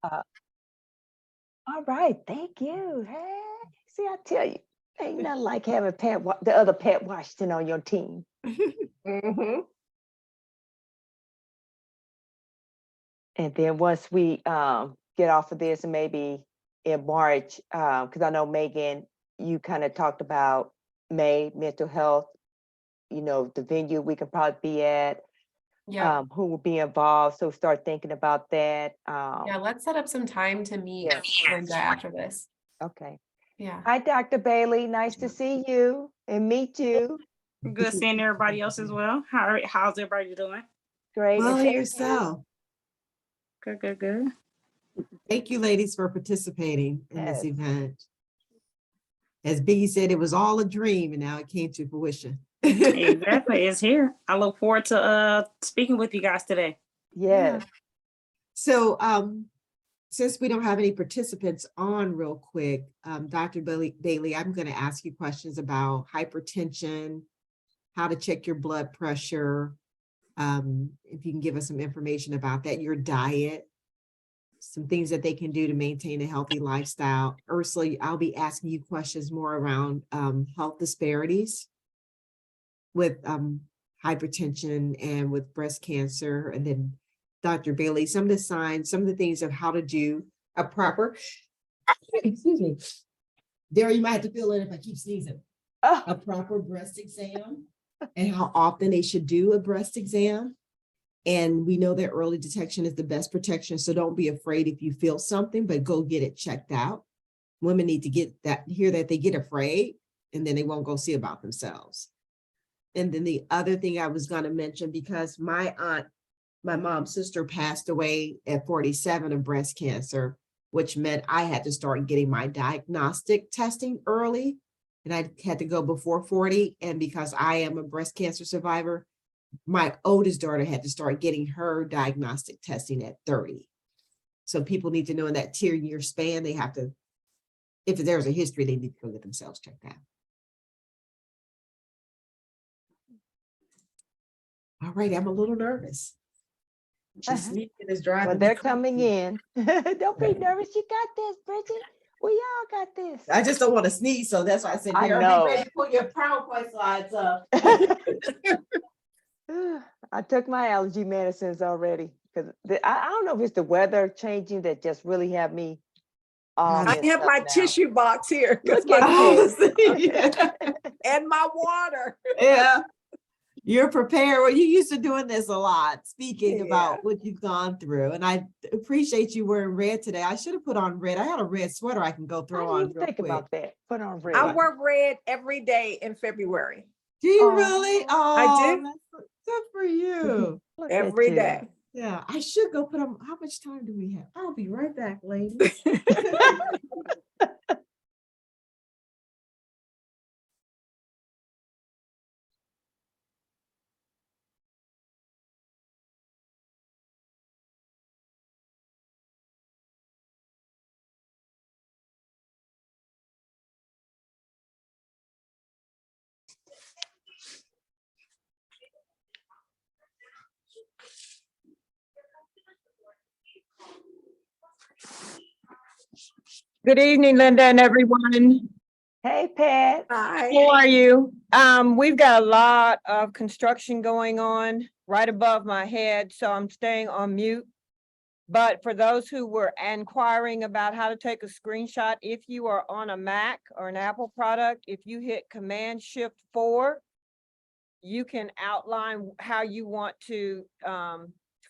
Uh, all right, thank you. Hey, see, I tell you, ain't nothing like having the other Pat Washington on your team. Mm-hmm. And then once we get off of this, and maybe in March, because I know Megan, you kind of talked about May mental health. You know, the venue we could probably be at. Yeah. Who will be involved? So start thinking about that. Yeah, let's set up some time to meet Yes. Linda after this. Okay. Yeah. Hi, Dr. Bailey. Nice to see you and meet you. Good seeing everybody else as well. How's everybody doing? Great. Well, And thank you. yourself. Good. Thank you, ladies, for participating in this Yes. event. As Biggie said, it was all a dream, and now it came to fruition. Exactly, it's here. I look forward to speaking with you guys today. Yes. So, since we don't have any participants on real quick, Dr. Bailey, I'm going to ask you questions about hypertension, how to check your blood pressure. If you can give us some information about that, your diet, some things that they can do to maintain a healthy lifestyle. Ursula, I'll be asking you questions more around health disparities with hypertension and with breast cancer. And then Dr. Bailey, some of the signs, some of the things of how to do a proper, excuse me, Dara, you might have to fill in if I keep sneezing, a proper breast exam and how often they should do a breast exam. And we know that early detection is the best protection. So don't be afraid if you feel something, but go get it checked out. Women need to hear that they get afraid and then they won't go see about themselves. And then the other thing I was going to mention, because my mom's sister passed away at 47 of breast cancer, which meant I had to start getting my diagnostic testing early. And I had to go before 40. And because I am a breast cancer survivor, my oldest daughter had to start getting her diagnostic testing at 30. So people need to know in that 10-year span, they have to, if there's a history, they need to go get themselves checked out. All right, I'm a little nervous. Just sneaking is driving. Well, they're coming in. Don't be nervous. You got this, Bridget. We all got this. I just don't want to sneeze, so that's why I said, I Dara, know. be ready to put your PowerPoint slides up. I took my allergy medicines already because I don't know if it's the weather changing that just really have me. I have my tissue box here. Look my at you. and my water. Yeah. You're prepared. Well, you used to doing this a lot, speaking about what you've gone through. And I appreciate you wearing red today. I should have put on red. I had a red sweater I can go throw on real think quick. about that. Put on red. I wear red every day in February. Do you really? Oh, I do. That's good for you. Every day. Yeah, I should go put on. How much time do we have? I'll be right back, ladies. Good evening, Linda and everyone. Hey, Pat. Hi. How are you? We've got a lot of construction going on right above my head, so I'm staying on mute. But for those who were inquiring about how to take a screenshot, if you are on a Mac or an Apple product, if you hit Command-Shift-4, you can outline how you want to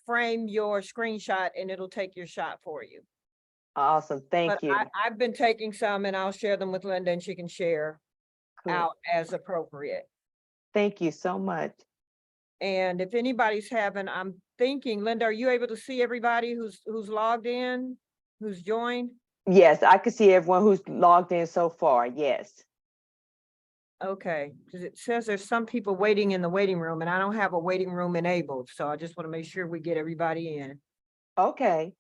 frame your screenshot and it'll take your shot for you. Awesome. Thank you. I've been taking some and I'll share them with Linda and she can share out as appropriate. Thank you so much. And if anybody's having, I'm thinking, Linda, are you able to see everybody who's logged in, who's joined? Yes, I can see everyone who's logged in so far. Yes. Okay, because it says there's some people waiting in the waiting room and I don't have a waiting room enabled. So I just want to make sure we get everybody in. Okay.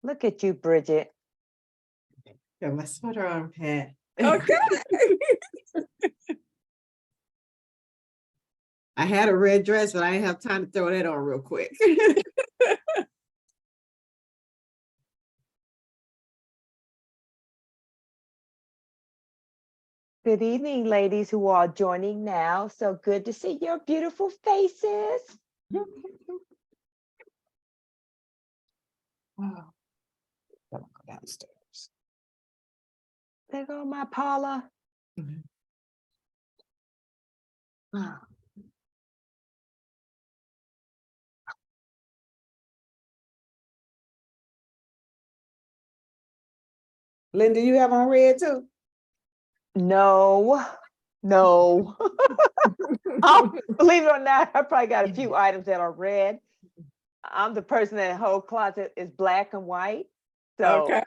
Look at you, Bridget. Got my sweater on, Pat. Okay. I had a red dress, but I didn't have time to throw that on real quick. Good evening, ladies who are joining now. So good to see your beautiful faces. Wow. Gotta go downstairs. There go my Paula. Wow. Linda, you have on red too? No, no. Believe it or not, I probably got a few items that are red. I'm the person that whole closet is black and white. So Okay.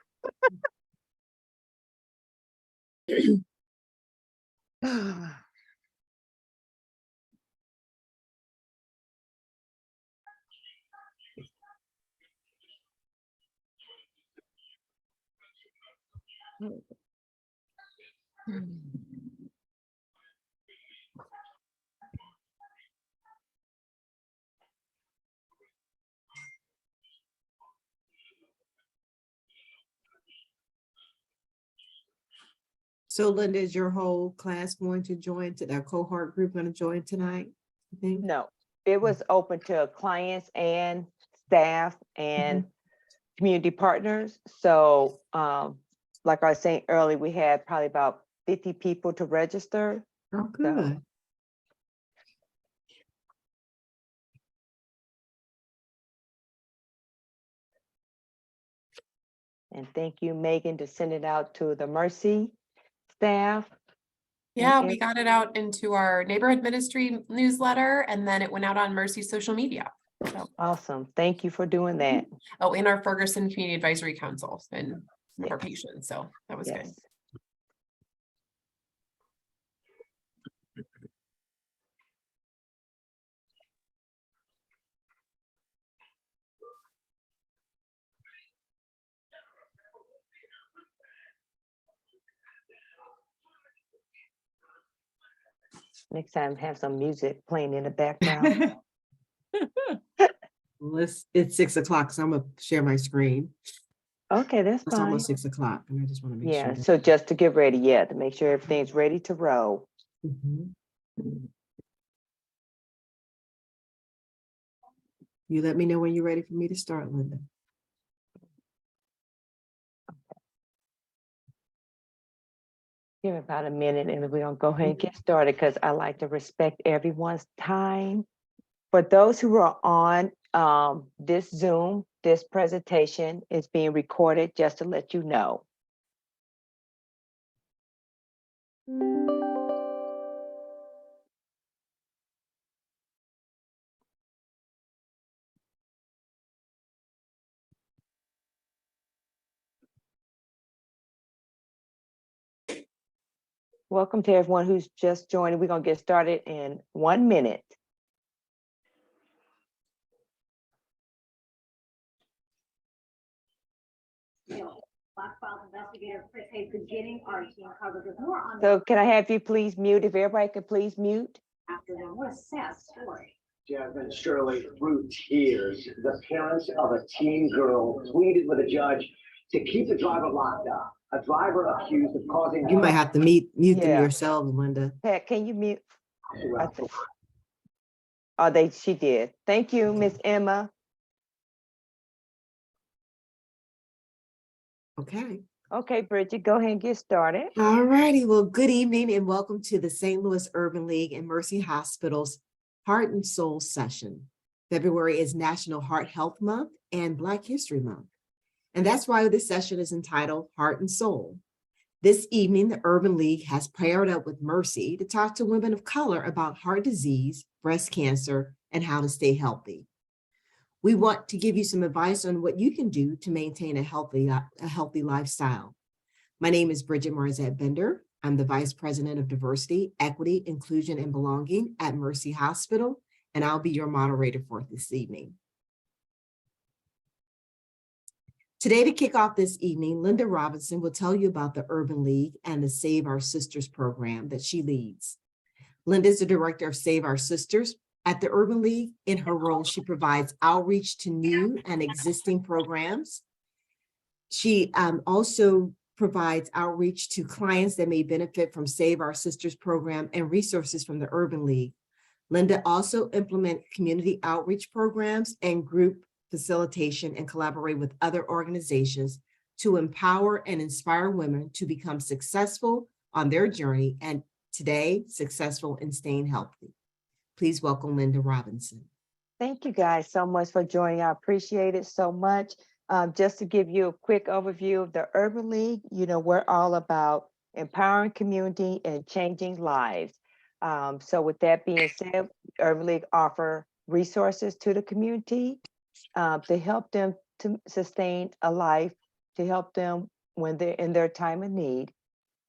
So Linda, is your whole class going to join, to that cohort group going to join tonight? You think? no, it was open to clients and staff and community partners. So like I was saying earlier, we had probably about 50 people to register. Oh, good. And thank you, Megan, to send it out to the Mercy staff. Yeah, we got it out into our neighborhood ministry newsletter, and then it went out on Mercy social media. So, Awesome. Thank you for doing that. oh, in our Ferguson Community Advisory Council and Yes. our patients. So that was good. Yes. Next time, have some music playing in the background. Well, it's 6 o'clock, so I'm gonna share my screen. Okay, that's It's fine. almost 6 o'clock, and I just want to make Yeah, sure. so just to get ready, yeah, to make sure everything's ready to roll. Mhm. You let me know when you're ready for me to start, Linda. Give it about a minute and we're gonna go ahead and get started because I like to respect everyone's time. For those who are on this Zoom, this presentation is being recorded just to let you know. Welcome to everyone who's just joining. We're gonna get started in 1 minute. Black Files investigator Chris Hayes beginning our team coverage with more on So can I have you please mute? If everybody could please mute? after them. What a sad story. Jasmine Shirley, through tears, the parents of a teen girl pleaded with a judge to keep the driver locked up. A driver accused of causing. You might have to mute them Yeah. yourselves, Linda. Pat, can you mute? throughout the- Oh, she did. Thank you, Miss Emma. Okay. Okay, Bridget, go ahead and get started. All righty. Well, good evening and welcome to the St. Louis Urban League and Mercy Hospital's Heart and Soul session. February is National Heart Health Month and Black History Month. And that's why this session is entitled Heart and Soul. This evening, the Urban League has paired up with Mercy to talk to women of color about heart disease, breast cancer, and how to stay healthy. We want to give you some advice on what you can do to maintain a healthy lifestyle. My name is Bridget Marzette-Bender. I'm the Vice President of Diversity, Equity, Inclusion, and Belonging at Mercy Hospital, and I'll be your moderator for this evening. Today, to kick off this evening, Linda Robinson will tell you about the Urban League and the Save Our Sisters program that she leads. Linda is the director of Save Our Sisters at the Urban League. In her role, she provides outreach to new and existing programs. She also provides outreach to clients that may benefit from Save Our Sisters program and resources from the Urban League. Linda also implements community outreach programs and group facilitation and collaborate with other organizations to empower and inspire women to become successful on their journey and today successful in staying healthy. Please welcome Linda Robinson. Thank you guys so much for joining. I appreciate it so much. Just to give you a quick overview of the Urban League, you know, we're all about empowering community and changing lives. So with that being said, Urban League offer resources to the community to help them to sustain a life, to help them when they're in their time of need,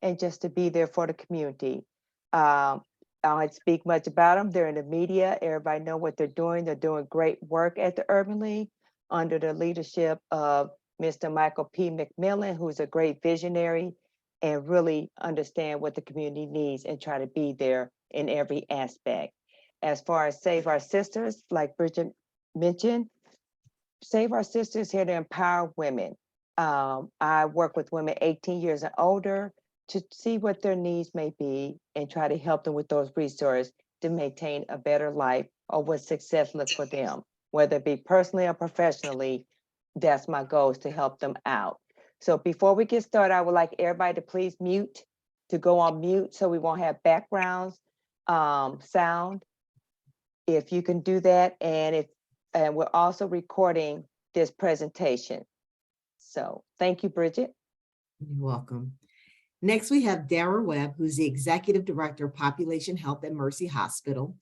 and just to be there for the community. I don't speak much about them. They're in the media. Everybody know what they're doing. They're doing great work at the Urban League under the leadership of Mr. Michael P. McMillan, who's a great visionary and really understand what the community needs and try to be there in every aspect. As far as Save Our Sisters, like Bridget mentioned, Save Our Sisters here to empower women. I work with women 18 years and older to see what their needs may be and try to help them with those resources to maintain a better life or what success looks for them, whether it be personally or professionally. That's my goal, is to help them out. So before we get started, I would like everybody to please go on mute so we won't have background sound. If you can do that, and we're also recording this presentation. So thank you, Bridget. You're welcome. Next, we have Dara Webb, who's the Executive Director of Population Health at Mercy Hospital.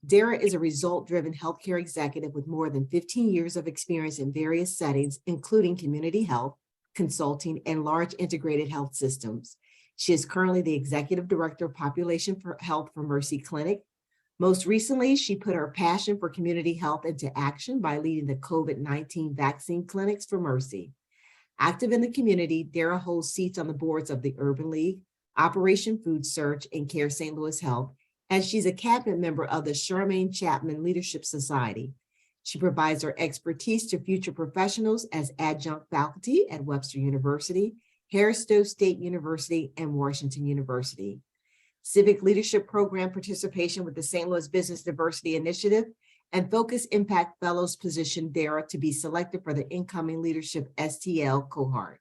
Dara is a result-driven healthcare executive with more than 15 years of experience in various settings, including community health, consulting, and large integrated health systems. She is currently the Executive Director of Population Health for Mercy Clinic. Most recently, she put her passion for community health into action by leading the COVID-19 vaccine clinics for Mercy. Active in the community, Dara holds seats on the boards of the Urban League, Operation Food Search, and Care St. Louis Health, and she's a cabinet member of the Charmaine Chapman Leadership Society. She provides her expertise to future professionals as adjunct faculty at Webster University, Harris-Stowe State University, and Washington University. Civic Leadership Program participation with the St. Louis Business Diversity Initiative and Focus Impact Fellows position Dara to be selected for the incoming Leadership STL cohort.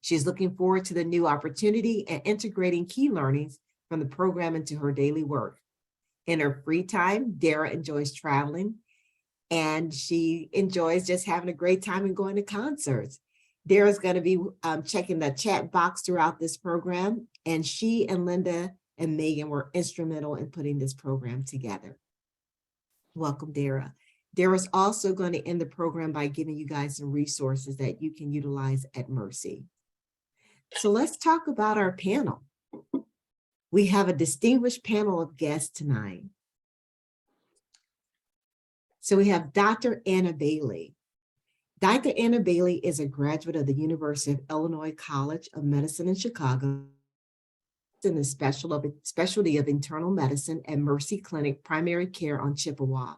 She's looking forward to the new opportunity and integrating key learnings from the program into her daily work. In her free time, Dara enjoys traveling, and she enjoys just having a great time and going to concerts. Dara's going to be checking the chat box throughout this program, and she and Linda and Megan were instrumental in putting this program together. Welcome, Dara. Dara's also going to end the program by giving you guys some resources that you can utilize at Mercy. So let's talk about our panel. We have a distinguished panel of guests tonight. So we have Dr. Anna Bailey. Dr. Anna Bailey is a graduate of the University of Illinois College of Medicine in Chicago in the specialty of internal medicine at Mercy Clinic Primary Care on Chippewa.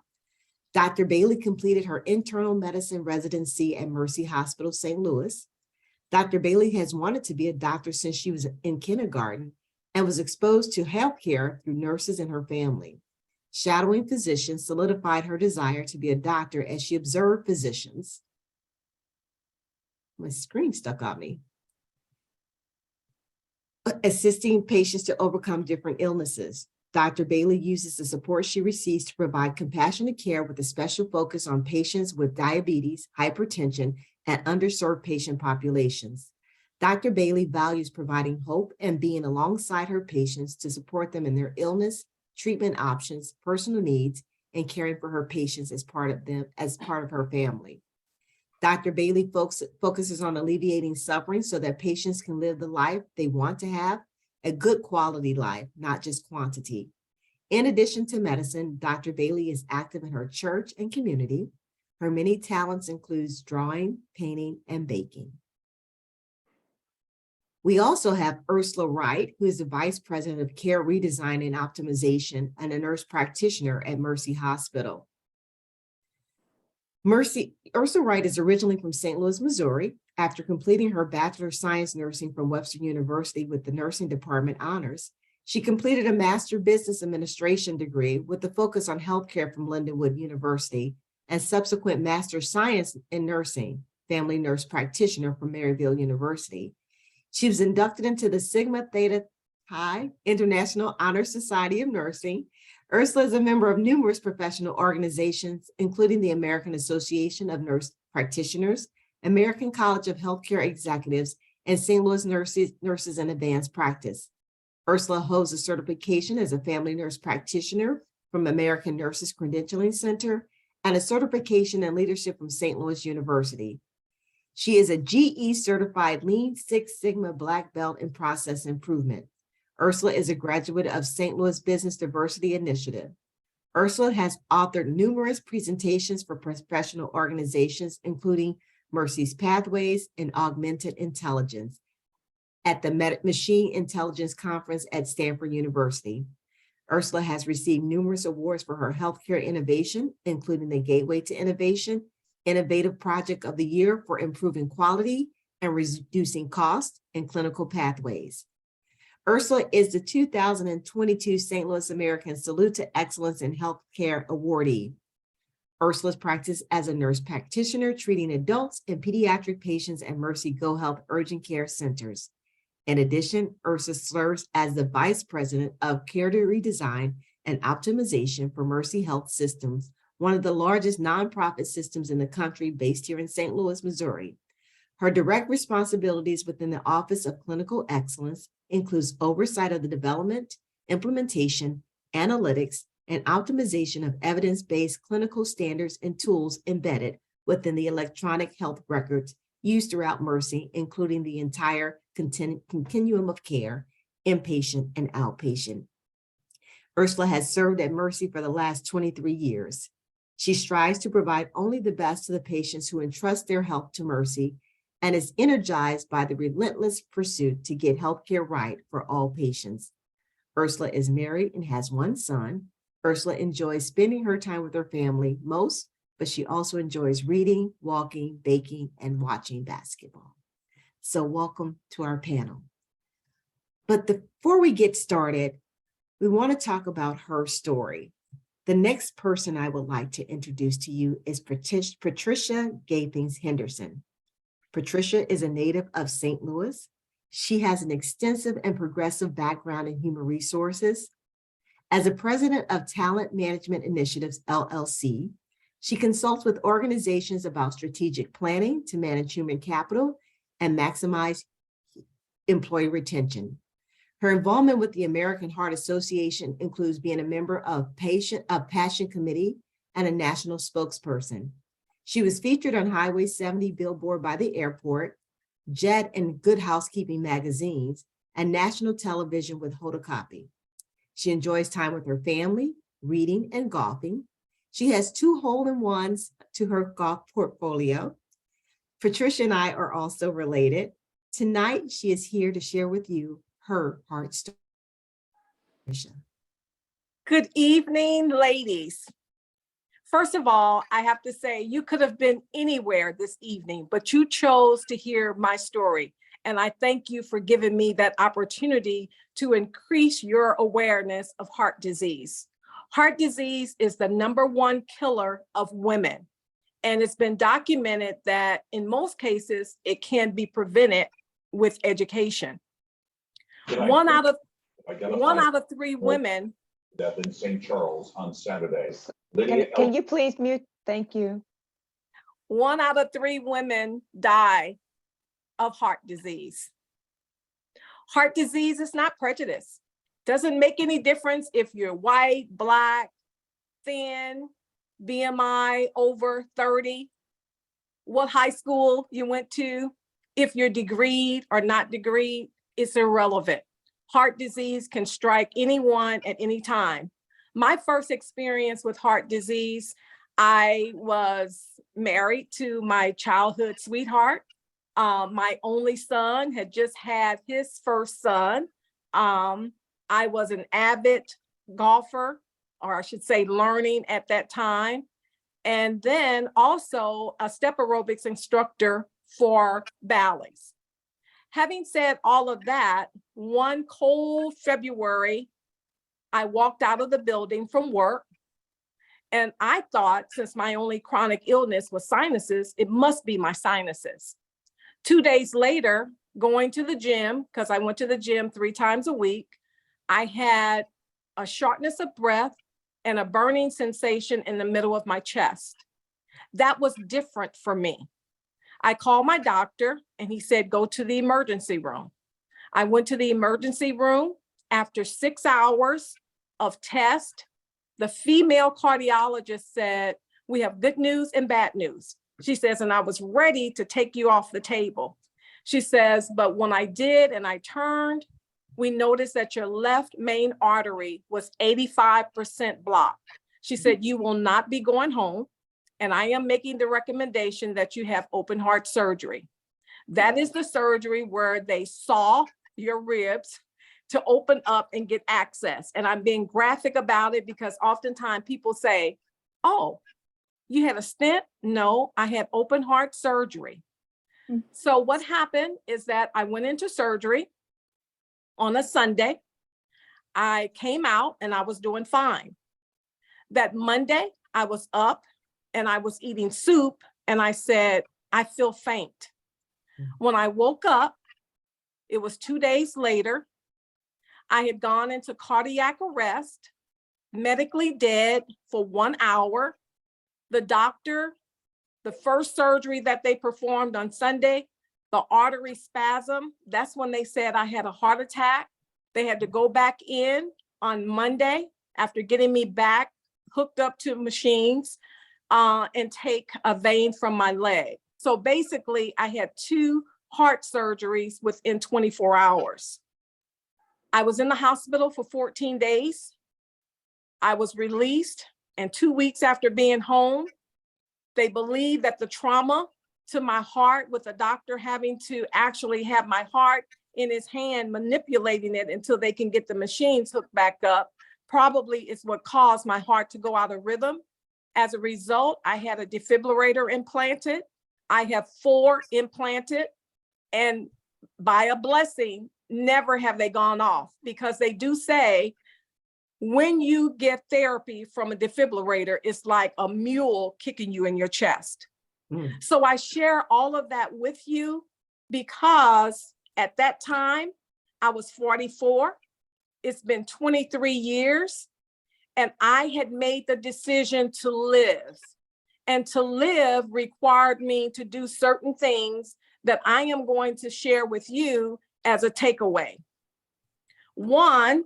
Dr. Bailey completed her internal medicine residency at Mercy Hospital, St. Louis. Dr. Bailey has wanted to be a doctor since she was in kindergarten and was exposed to healthcare through nurses in her family. Shadowing physicians solidified her desire to be a doctor as she observed physicians. My screen stuck on me. Assisting patients to overcome different illnesses. Dr. Bailey uses the support she receives to provide compassionate care with a special focus on patients with diabetes, hypertension, and underserved patient populations. Dr. Bailey values providing hope and being alongside her patients to support them in their illness, treatment options, personal needs, and caring for her patients as part of her family. Dr. Bailey focuses on alleviating suffering so that patients can live the life they want to have, a good quality life, not just quantity. In addition to medicine, Dr. Bailey is active in her church and community. Her many talents include drawing, painting, and baking. We also have Ursula Wright, who is the Vice President of Care, Redesign, and Optimization, and a nurse practitioner at Mercy Hospital. Ursula Wright is originally from St. Louis, Missouri. After completing her Bachelor of Science Nursing from Webster University with the Nursing Department Honors, she completed a Master Business Administration degree with a focus on healthcare from Lindenwood University and subsequent Master of Science in Nursing, Family Nurse Practitioner from Maryville University. She was inducted into the Sigma Theta Pi International Honor Society of Nursing. Ursula is a member of numerous professional organizations, including the American Association of Nurse Practitioners, American College of Healthcare Executives, and St. Louis Nurses in Advanced Practice. Ursula holds a certification as a family nurse practitioner from American Nurses Credentialing Center and a certification in leadership from St. Louis University. She is a GE certified Lean Six Sigma Black Belt in Process Improvement. Ursula is a graduate of St. Louis Business Diversity Initiative. Ursula has authored numerous presentations for professional organizations, including Mercy's Pathways and Augmented Intelligence at the Machine Intelligence Conference at Stanford University. Ursula has received numerous awards for her healthcare innovation, including the Gateway to Innovation, Innovative Project of the Year for improving quality and reducing cost and clinical pathways. Ursula is the 2022 St. Louis American Salute to Excellence in Healthcare awardee. Ursula's practiced as a nurse practitioner treating adults and pediatric patients at Mercy Go Health Urgent Care Centers. In addition, Ursula serves as the Vice President of Care to Redesign and Optimization for Mercy Health Systems, one of the largest nonprofit systems in the country based here in St. Louis, Missouri. Her direct responsibilities within the Office of Clinical Excellence includes oversight of the development, implementation, analytics, and optimization of evidence-based clinical standards and tools embedded within the electronic health records used throughout Mercy, including the entire continuum of care, inpatient and outpatient. Ursula has served at Mercy for the last 23 years. She strives to provide only the best to the patients who entrust their health to Mercy and is energized by the relentless pursuit to get healthcare right for all patients. Ursula is married and has one son. Ursula enjoys spending her time with her family most, but she also enjoys reading, walking, baking, and watching basketball. So welcome to our panel. But before we get started, we want to talk about her story. The next person I would like to introduce to you is Patricia Gathings-Henderson. Patricia is a native of St. Louis. She has an extensive and progressive background in human resources. As a president of Talent Management Initiatives, LLC, she consults with organizations about strategic planning to manage human capital and maximize employee retention. Her involvement with the American Heart Association includes being a member of Passion Committee and a national spokesperson. She was featured on Highway 70 billboard by the airport, Jet and Good Housekeeping magazines, and national television with Hodacopy. She enjoys time with her family, reading, and golfing. She has 2 hole-in-ones to her golf portfolio. Patricia and I are also related. Tonight, she is here to share with you her heart story. Good evening, ladies. First of all, I have to say you could have been anywhere this evening, but you chose to hear my story. And I thank you for giving me that opportunity to increase your awareness of heart disease. Heart disease is the #1 killer of women. And it's been documented that in most cases, it can be prevented with education. One out of 3 women. Death in St. Charles on Saturday. Can you please mute? Thank you. 1 out of 3 women die of heart disease. Heart disease is not prejudice. Doesn't make any difference if you're white, Black, thin, BMI over 30, what high school you went to, if you're degreed or not degreed, it's irrelevant. Heart disease can strike anyone at any time. My first experience with heart disease, I was married to my childhood sweetheart. My only son had just had his first son. I was an avid golfer, or I should say learning at that time. And then also a step aerobics instructor for ballets. Having said all of that, one cold February, I walked out of the building from work. And I thought, since my only chronic illness was sinuses, it must be my sinuses. 2 days later, going to the gym, because I went to the gym 3 times a week, I had a shortness of breath and a burning sensation in the middle of my chest. That was different for me. I called my doctor and he said, go to the emergency room. I went to the emergency room. After 6 hours of test, the female cardiologist said, we have good news and bad news. She says, and I was ready to take you off the table. She says, but when I did and I turned, we noticed that your left main artery was 85% blocked. She said, you will not be going home. And I am making the recommendation that you have open heart surgery. That is the surgery where they saw your ribs to open up and get access. And I'm being graphic about it because oftentimes people say, oh, you had a stent? No, I had open heart surgery. So what happened is that I went into surgery on a Sunday. I came out and I was doing fine. That Monday, I was up and I was eating soup and I said, I feel faint. When I woke up, it was 2 days later. I had gone into cardiac arrest, medically dead for 1 hour. The doctor, the first surgery that they performed on Sunday, the artery spasm, that's when they said I had a heart attack. They had to go back in on Monday after getting me back, hooked up to machines, and take a vein from my leg. So basically, I had 2 heart surgeries within 24 hours. I was in the hospital for 14 days. I was released, and 2 weeks after being home, they believe that the trauma to my heart, with the doctor having to actually have my heart in his hand, manipulating it until they can get the machines hooked back up, probably is what caused my heart to go out of rhythm. As a result, I had a defibrillator implanted. I have 4 implanted, and by a blessing, never have they gone off, because they do say when you get therapy from a defibrillator, it's like a mule kicking you in your chest. So I share all of that with you because at that time I was 44. It's been 23 years and I had made the decision to live. And to live required me to do certain things that I am going to share with you as a takeaway. One,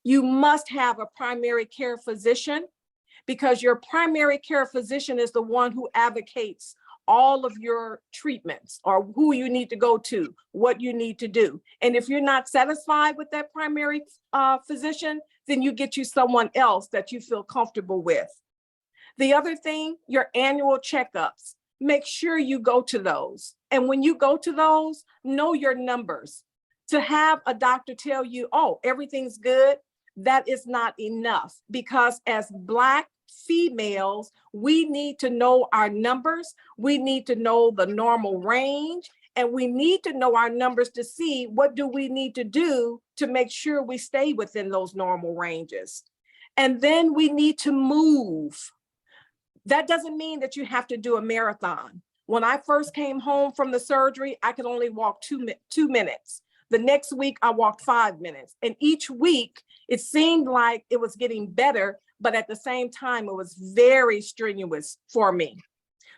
you must have a primary care physician, because your primary care physician is the one who advocates all of your treatments, or who you need to go to, what you need to do. And if you're not satisfied with that primary physician, then you get you someone else that you feel comfortable with. The other thing, your annual checkups, make sure you go to those. And when you go to those, know your numbers. To have a doctor tell you, oh, everything's good, that is not enough, because as Black females, we need to know our numbers. We need to know the normal range, and we need to know our numbers to see what do we need to do to make sure we stay within those normal ranges. And then we need to move. That doesn't mean that you have to do a marathon. When I first came home from the surgery, I could only walk 2 minutes. The next week, I walked 5 minutes. And each week, it seemed like it was getting better, but at the same time, it was very strenuous for me.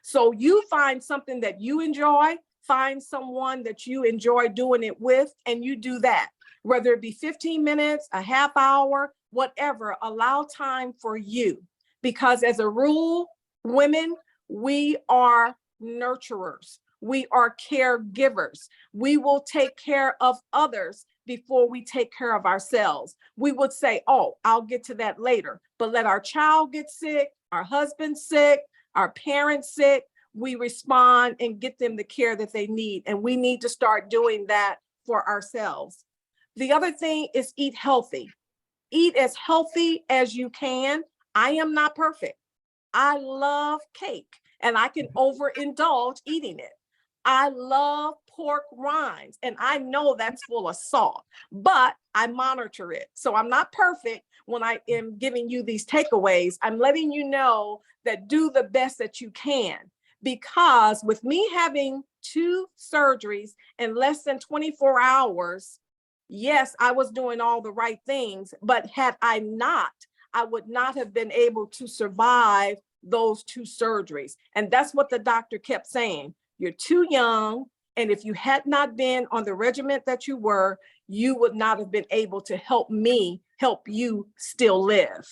So you find something that you enjoy, find someone that you enjoy doing it with, and you do that. Whether it be 15 minutes, a half hour, whatever, allow time for you. Because as a rule, women, we are nurturers. We are caregivers. We will take care of others before we take care of ourselves. We would say, oh, I'll get to that later, but let our child get sick, our husband sick, our parents sick. we respond and get them the care that they need. And we need to start doing that for ourselves. The other thing is eat healthy. Eat as healthy as you can. I am not perfect. I love cake and I can overindulge eating it. I love pork rinds and I know that's full of salt, but I monitor it. So I'm not perfect when I am giving you these takeaways. I'm letting you know that do the best that you can, because with me having 2 surgeries in less than 24 hours, yes, I was doing all the right things, but had I not, I would not have been able to survive those 2 surgeries. And that's what the doctor kept saying. You're too young. And if you had not been on the regimen that you were, you would not have been able to help me help you still live.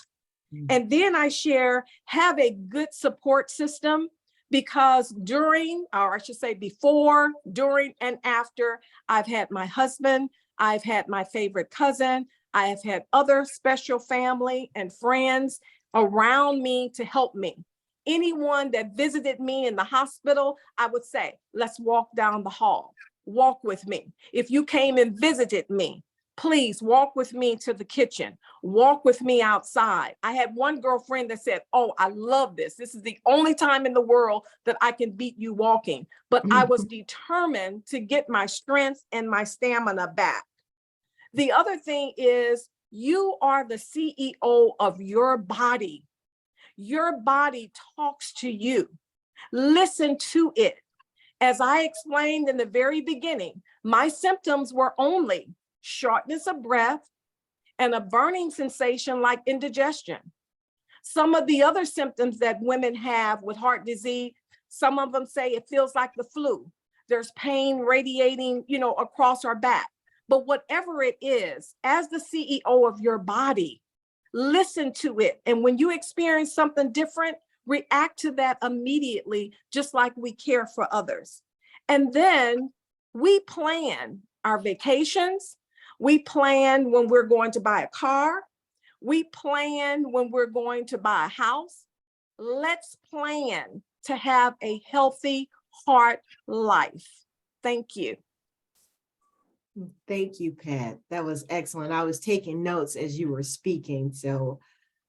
And then I share, have a good support system, because during, or I should say before, during, and after, I've had my husband, I've had my favorite cousin, I have had other special family and friends around me to help me. Anyone that visited me in the hospital, I would say, let's walk down the hall, walk with me. If you came and visited me, please walk with me to the kitchen, walk with me outside. I had one girlfriend that said, oh, I love this. This is the only time in the world that I can beat you walking. But I was determined to get my strength and my stamina back. The other thing is, you are the CEO of your body. Your body talks to you. Listen to it. As I explained in the very beginning, my symptoms were only shortness of breath and a burning sensation like indigestion. Some of the other symptoms that women have with heart disease, some of them say it feels like the flu. There's pain radiating, across our back. But whatever it is, as the CEO of your body, listen to it. And when you experience something different, react to that immediately, just like we care for others. And then we plan our vacations. We plan when we're going to buy a car. We plan when we're going to buy a house. Let's plan to have a healthy heart life. Thank you. Thank you, Pat. That was excellent. I was taking notes as you were speaking. So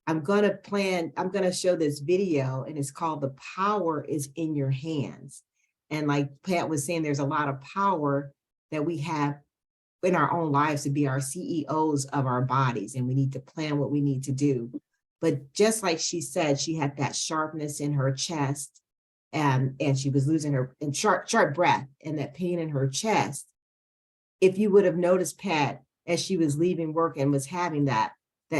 I'm going to show this video, and it's called The Power is in Your Hands. And like Pat was saying, there's a lot of power that we have in our own lives to be our CEOs of our bodies, and we need to plan what we need to do. But just like she said, she had that sharpness in her chest, and she was losing her and sharp breath and that pain in her chest. If you would have noticed Pat as she was leaving work and was having that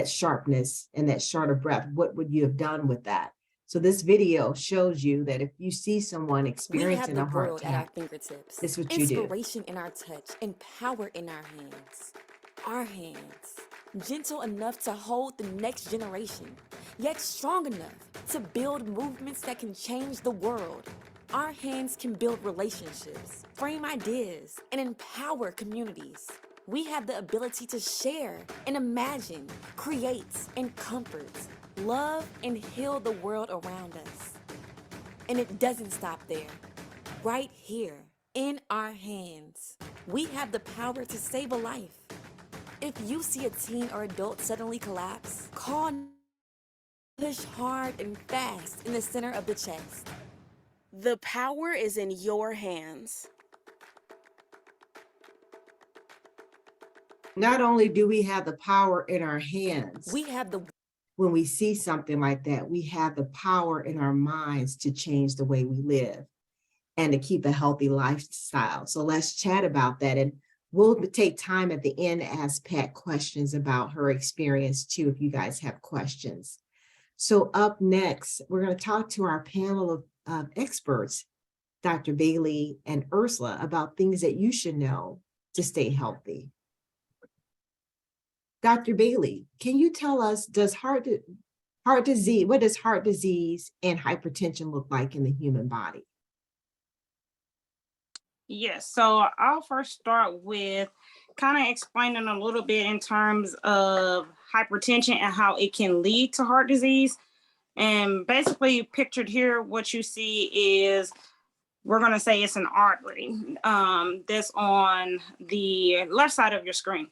sharpness and that shorter breath, what would you have done with that? So this video shows you that if you see someone experiencing a heart attack, at our fingertips. this is what you do. Inspiration in our touch and power in our hands. Our hands, gentle enough to hold the next generation, yet strong enough to build movements that can change the world. Our hands can build relationships, frame ideas, and empower communities. We have the ability to share and imagine, create and comfort, love and heal the world around us. And it doesn't stop there. Right here, in our hands, we have the power to save a life. If you see a teen or adult suddenly collapse, call, push hard and fast in the center of the chest. The power is in your hands. Not only do we have the power in our hands, We have the when we see something like that, we have the power in our minds to change the way we live and to keep a healthy lifestyle. So let's chat about that. And we'll take time at the end to ask Pat questions about her experience too, if you guys have questions. So up next, we're going to talk to our panel of experts, Dr. Bailey and Ursula, about things that you should know to stay healthy. Dr. Bailey, can you tell us, what does heart disease and hypertension look like in the human body? Yes, so I'll first start with kind of explaining a little bit in terms of hypertension and how it can lead to heart disease. And basically pictured here, what you see is, we're gonna say it's an artery that's on the left side of your screen.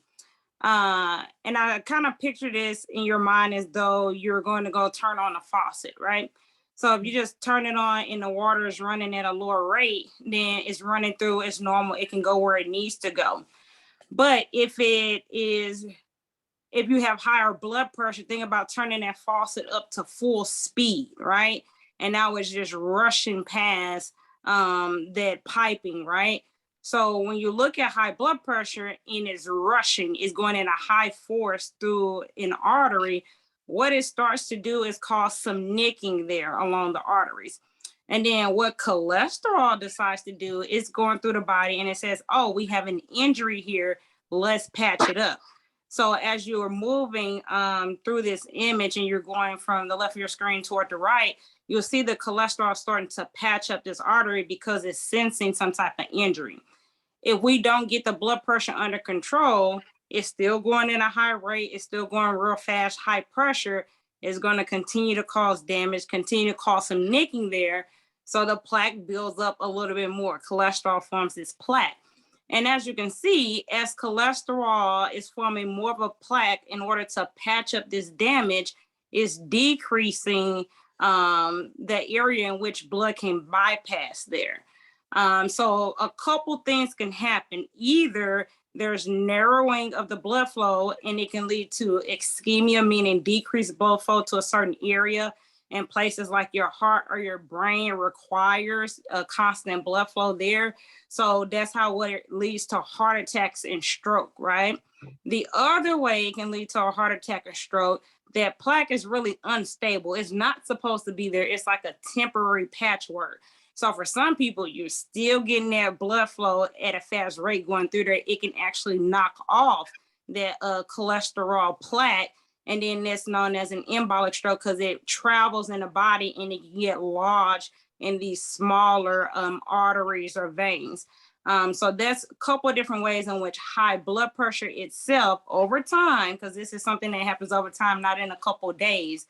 And I kind of picture this in your mind as though you're going to go turn on a faucet, right? So if you just turn it on and the water is running at a lower rate, then it's running through as normal. It can go where it needs to go. But if you have higher blood pressure, think about turning that faucet up to full speed, right? And now it's just rushing past that piping, right? So when you look at high blood pressure and it's rushing, it's going in a high force through an artery, what it starts to do is cause some nicking there along the arteries. And then what cholesterol decides to do is going through the body and it says, oh, we have an injury here, let's patch it up. So as you're moving through this image and you're going from the left of your screen toward the right, you'll see the cholesterol starting to patch up this artery because it's sensing some type of injury. If we don't get the blood pressure under control, it's still going in a high rate, it's still going real fast, high pressure is going to continue to cause damage, continue to cause some nicking there. So the plaque builds up a little bit more. Cholesterol forms this plaque. And as you can see, as cholesterol is forming more of a plaque in order to patch up this damage, is decreasing the area in which blood can bypass there. So a couple things can happen. Either there's narrowing of the blood flow and it can lead to ischemia, meaning decreased blood flow to a certain area, and places like your heart or your brain requires a constant blood flow there. So that's how it leads to heart attacks and stroke, right? The other way it can lead to a heart attack or stroke, that plaque is really unstable. It's not supposed to be there. It's like a temporary patchwork. So for some people, you're still getting that blood flow at a fast rate going through there. It can actually knock off that cholesterol plaque. And then that's known as an embolic stroke because it travels in the body and it can get lodged in these smaller arteries or veins. So that's a couple of different ways in which high blood pressure itself over time, because this is something that happens over time, not in a couple of days,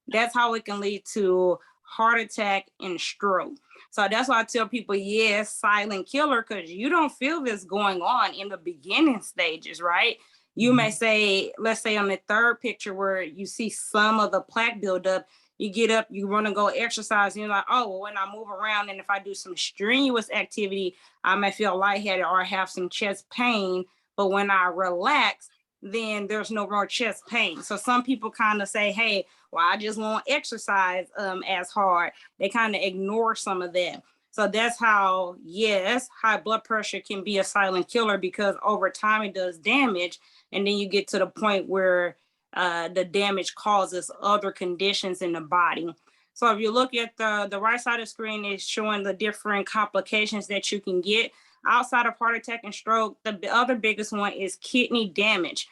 that's how it can lead to heart attack and stroke. So that's why I tell people, yes, silent killer, because you don't feel this going on in the beginning stages, right? You may say, let's say on the third picture where you see some of the plaque buildup, you get up, you want to go exercise, and you're like, oh, well, when I move around and if I do some strenuous activity, I may feel lightheaded or have some chest pain. But when I relax, then there's no more chest pain. So some people kind of say, hey, well, I just won't exercise as hard. They kind of ignore some of that. So that's how, yes, high blood pressure can be a silent killer because over time it does damage. And then you get to the point where the damage causes other conditions in the body. So if you look at the right side of the screen, is showing the different complications that you can get outside of heart attack and stroke. The other biggest one is kidney damage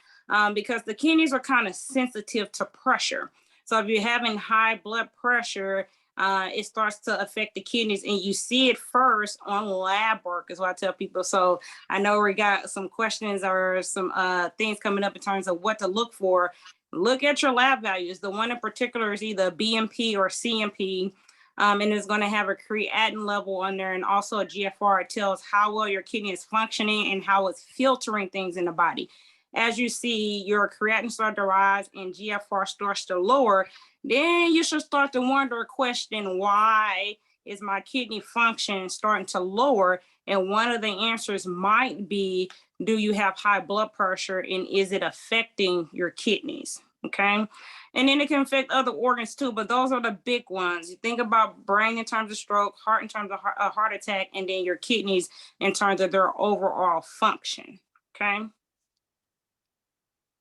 because the kidneys are kind of sensitive to pressure. So if you're having high blood pressure, it starts to affect the kidneys, and you see it first on lab work is what I tell people. So I know we got some questions or some things coming up in terms of what to look for. Look at your lab values. The one in particular is either BMP or CMP, and it's going to have a creatinine level on there and also a GFR. It tells how well your kidney is functioning and how it's filtering things in the body. As you see your creatinine start to rise and GFR starts to lower, then you should start to wonder, question, why is my kidney function starting to lower? And one of the answers might be, do you have high blood pressure and is it affecting your kidneys? Okay. And then it can affect other organs too, but those are the big ones. You think about brain in terms of stroke, heart in terms of heart attack, and then your kidneys in terms of their overall function. Okay.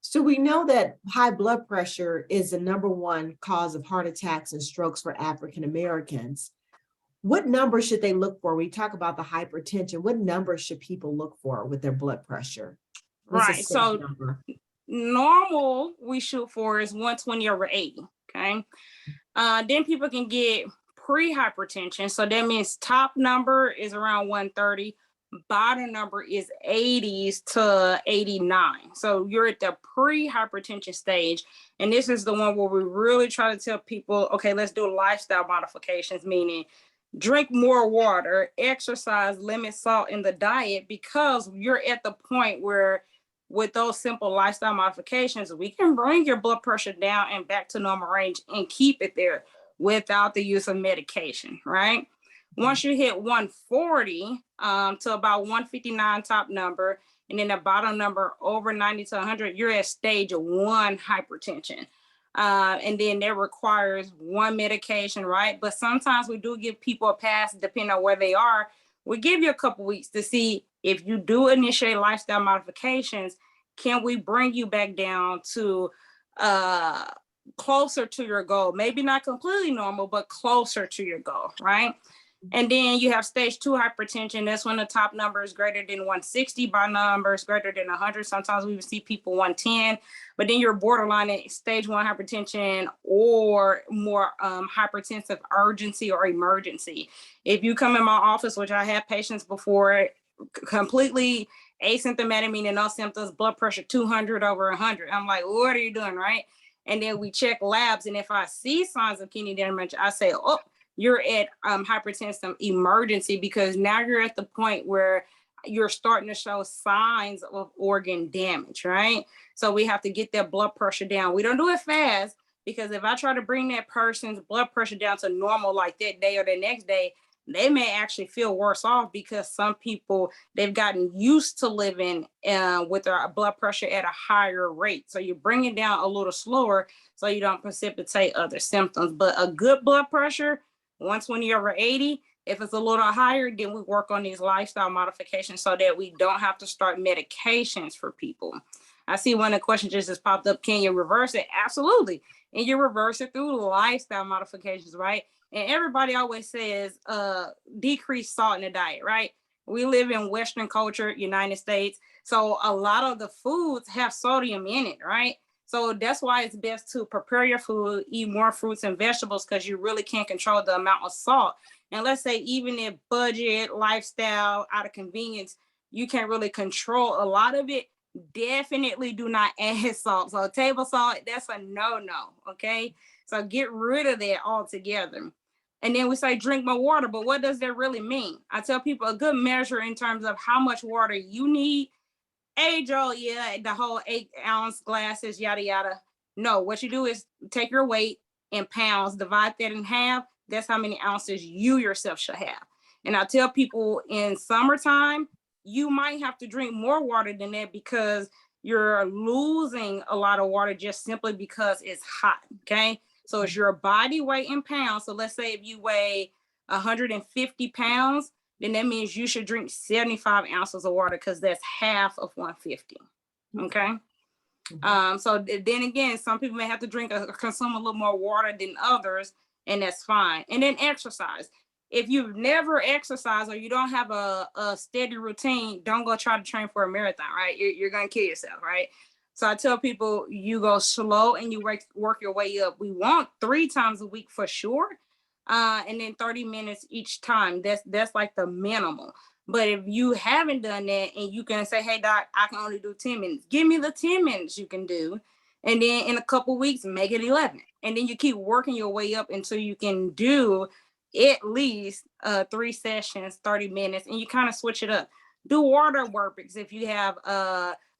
So we know that high blood pressure is the #1 cause of heart attacks and strokes for African Americans. What number should they look for? We talk about the hypertension. What number should people look for with their blood pressure? What's a Right. safe So number? normal we shoot for is 120/80. Okay. Then people can get pre-hypertension. So that means top number is around 130. bottom number is 80s to 89. So you're at the pre-hypertension stage. And this is the one where we really try to tell people, okay, let's do lifestyle modifications, meaning drink more water, exercise, limit salt in the diet, because you're at the point where with those simple lifestyle modifications, we can bring your blood pressure down and back to normal range and keep it there without the use of medication, right? Once you hit 140 to about 159 top number, and then the bottom number over 90 to 100, you're at stage 1 hypertension. And then that requires one medication, right? But sometimes we do give people a pass depending on where they are. We give you a couple weeks to see if you do initiate lifestyle modifications, can we bring you back down to closer to your goal? Maybe not completely normal, but closer to your goal, right? And then you have stage 2 hypertension. That's when the top number is greater than 160, by numbers greater than 100. Sometimes we see people 110, but then you're borderline at stage 1 hypertension or more hypertensive urgency or emergency. If you come in my office, which I had patients before, completely asymptomatic, meaning no symptoms, blood pressure 200 over 100. I'm like, what are you doing, right? And then we check labs, and if I see signs of kidney damage, I say, oh, you're at hypertensive emergency, because now you're at the point where you're starting to show signs of organ damage, right? So we have to get that blood pressure down. We don't do it fast, because if I try to bring that person's blood pressure down to normal like that day or the next day, they may actually feel worse off, because some people, they've gotten used to living with their blood pressure at a higher rate. So you bring it down a little slower so you don't precipitate other symptoms. But a good blood pressure, 120 over 80, if it's a little higher, then we work on these lifestyle modifications so that we don't have to start medications for people. I see one of the questions just popped up, can you reverse it? Absolutely. And you reverse it through lifestyle modifications, right? And everybody always says decrease salt in the diet, right? We live in Western culture, United States. So a lot of the foods have sodium in it, right? So that's why it's best to prepare your food, eat more fruits and vegetables, because you really can't control the amount of salt. And let's say even if budget, lifestyle, out of convenience, you can't really control a lot of it, definitely do not add salt. So table salt, that's a no-no, okay? So get rid of that altogether. And then we say drink more water, but what does that really mean? I tell people a good measure in terms of how much water you need. Age old, yeah, the whole 8-ounce glasses, yada, yada. No, what you do is take your weight in pounds, divide that in half. That's how many ounces you yourself should have. And I tell people in summertime, you might have to drink more water than that, because you're losing a lot of water just simply because it's hot, okay? So it's your body weight in pounds. So let's say if you weigh 150 pounds, then that means you should drink 75 ounces of water, because that's half of 150, okay? So then again, some people may have to drink or consume a little more water than others, and that's fine. And then exercise. If you've never exercised or you don't have a steady routine, don't go try to train for a marathon, right? You're gonna kill yourself, right? So I tell people, you go slow and you work your way up. We want 3 times a week for sure. And then 30 minutes each time. That's like the minimal. But if you haven't done that and you can say, hey, doc, I can only do 10 minutes. Give me the 10 minutes you can do. And then in a couple weeks, make it 11. And then you keep working your way up until you can do at least 3 sessions, 30 minutes, and you kind of switch it up. Do water burpees if you have,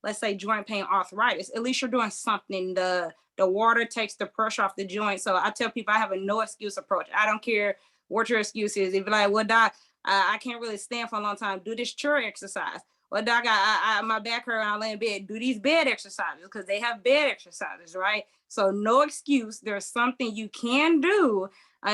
let's say, joint pain, arthritis. At least you're doing something. The water takes the pressure off the joint. So I tell people I have a no excuse approach. I don't care what your excuse is. If you're like, well, doc, I can't really stand for a long time, do this chair exercise. Well, doc, my back hurt when I lay in bed, do these bed exercises, because they have bed exercises, right? So no excuse. There's something you can do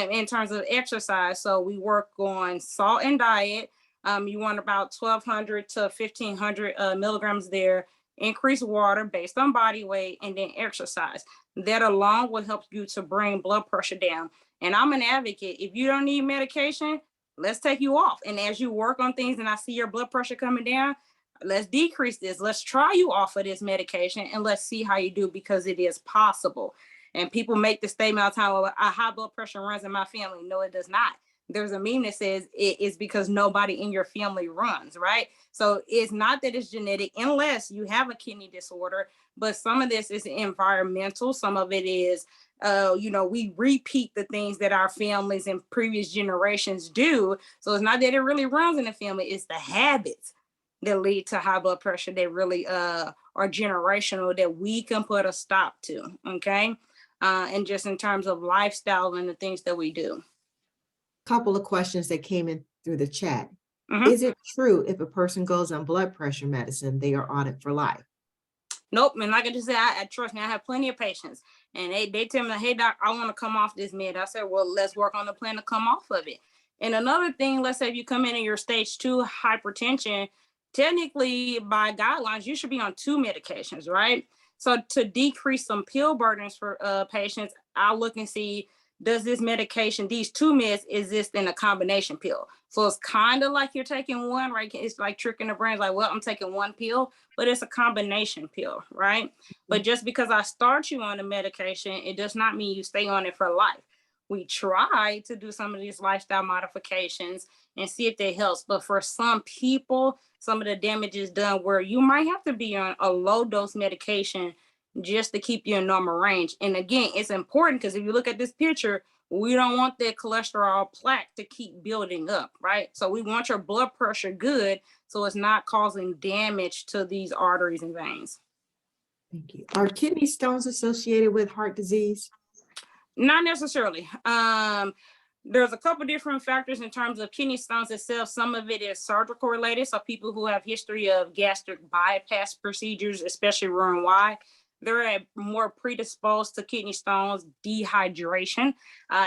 in terms of exercise. So we work on salt and diet. You want about 1,200 to 1,500 milligrams there. Increase water based on body weight, and then exercise. That alone will help you to bring blood pressure down. And I'm an advocate. If you don't need medication, let's take you off. And as you work on things and I see your blood pressure coming down, let's decrease this. Let's try you off of this medication and let's see how you do, because it is possible. And people make the statement all the time, well, a high blood pressure runs in my family. No, it does not. there's a meme that says it is because nobody in your family runs, right? So it's not that it's genetic unless you have a kidney disorder, but some of this is environmental. Some of it is, we repeat the things that our families and previous generations do. So it's not that it really runs in the family, it's the habits that lead to high blood pressure that really are generational that we can put a stop to, okay? And just in terms of lifestyle and the things that we do. Couple of questions that came in through the chat. Mhm. Is it true if a person goes on blood pressure medicine, they are on it for life? Nope. And like I just said, I trust me, I have plenty of patients. And they tell me, hey, doc, I want to come off this med. I said, well, let's work on the plan to come off of it. And another thing, let's say if you come in and you're stage 2 hypertension, technically by guidelines, you should be on 2 medications, right? So to decrease some pill burdens for patients, I'll look and see, does this medication, these 2 meds, exist in a combination pill? So it's kind of like you're taking one, right? It's like tricking the brain, like, well, I'm taking one pill, but it's a combination pill, right? But just because I start you on a medication, it does not mean you stay on it for life. We try to do some of these lifestyle modifications and see if they help. But for some people, some of the damage is done where you might have to be on a low dose medication just to keep you in normal range. And again, it's important because if you look at this picture, we don't want that cholesterol plaque to keep building up, right? So we want your blood pressure good so it's not causing damage to these arteries and veins. Thank you. Are kidney stones associated with heart disease? Not necessarily. There's a couple different factors in terms of kidney stones itself. Some of it is surgical related. So people who have history of gastric bypass procedures, especially Roux-en-Y, they're more predisposed to kidney stones. Dehydration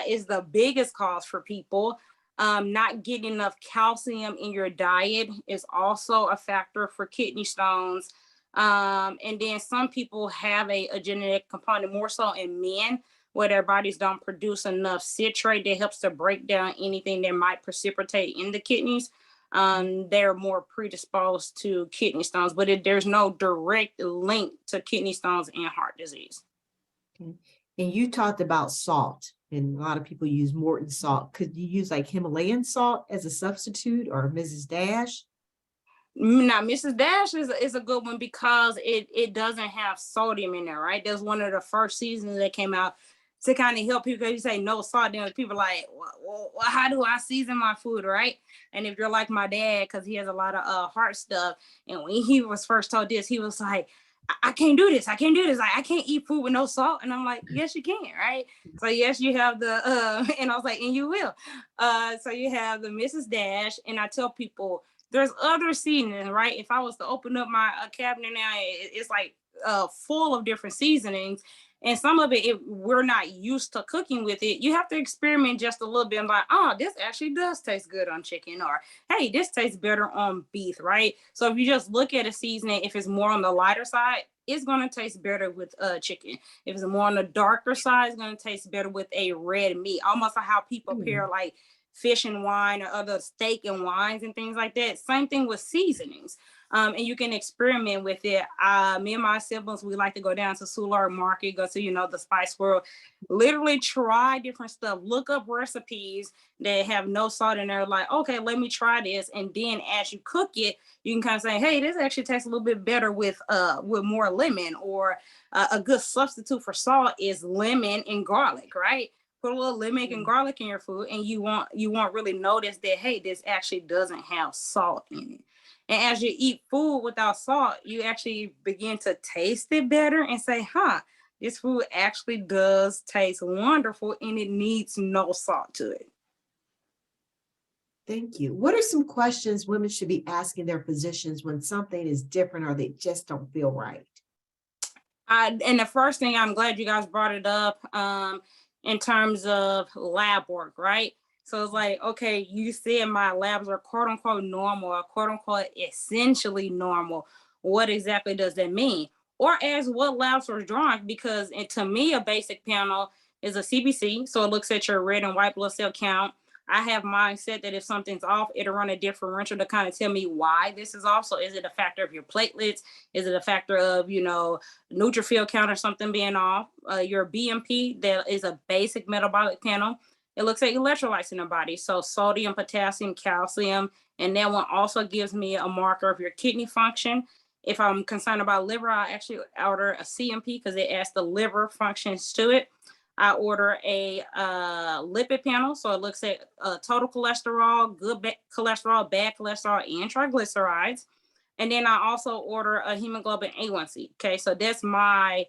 is the biggest cause for people. Not getting enough calcium in your diet is also a factor for kidney stones. And then some people have a genetic component, more so in men, where their bodies don't produce enough citrate that helps to break down anything that might precipitate in the kidneys. They're more predisposed to kidney stones, but there's no direct link to kidney stones and heart disease. Okay. And you talked about salt, and a lot of people use Morton salt. Could you use like Himalayan salt as a substitute, or Mrs. Dash? Now, Mrs. Dash is a good one because it doesn't have sodium in there, right? That's one of the first seasons that came out to kind of help people. You say no salt, then people like, well, how do I season my food, right? And if you're like my dad, because he has a lot of heart stuff, and when he was first told this, he was like, I can't do this. I can't do this. Like, I can't eat food with no salt. And I'm like, yes, you can, right? So yes, you have the, and I was like, and you will. So you have the Mrs. Dash, and I tell people, there's other seasonings, right? If I was to open up my cabinet now, it's like full of different seasonings. And some of it, if we're not used to cooking with it, you have to experiment just a little bit and like, oh, this actually does taste good on chicken, or hey, this tastes better on beef, right? So if you just look at a seasoning, if it's more on the lighter side, it's going to taste better with chicken. If it's more on the darker side, it's going to taste better with a red meat, almost like how people pair like fish and wine or other steak and wines and things like that. Same thing with seasonings. And you can experiment with it. Me and my siblings, we like to go down to Soulard Market, go to, the Spice World, literally try different stuff, look up recipes that have no salt in there, like, okay, let me try this. And then as you cook it, you can kind of say, hey, this actually tastes a little bit better with more lemon, or a good substitute for salt is lemon and garlic, right? Put a little lemon and garlic in your food, and you won't really notice that, hey, this actually doesn't have salt in it. And as you eat food without salt, you actually begin to taste it better and say, this food actually does taste wonderful, and it needs no salt to it. Thank you. What are some questions women should be asking their physicians when something is different or they just don't feel right? And the first thing, I'm glad you guys brought it up, in terms of lab work, right? So it's like, okay, you said my labs are quote unquote normal, or quote unquote essentially normal. What exactly does that mean? Or as what labs are drawn? Because to me, a basic panel is a CBC. So it looks at your red and white blood cell count. I have mine set that if something's off, it'll run a differential to kind of tell me why this is off. So is it a factor of your platelets? Is it a factor of, neutrophil count or something being off? Your BMP, that is a basic metabolic panel. it looks at electrolytes in the body. So sodium, potassium, calcium, and that one also gives me a marker of your kidney function. If I'm concerned about liver, I actually order a CMP because it adds the liver functions to it. I order a lipid panel, so it looks at total cholesterol, good cholesterol, bad cholesterol, and triglycerides. And then I also order a hemoglobin A1C. Okay, so that's my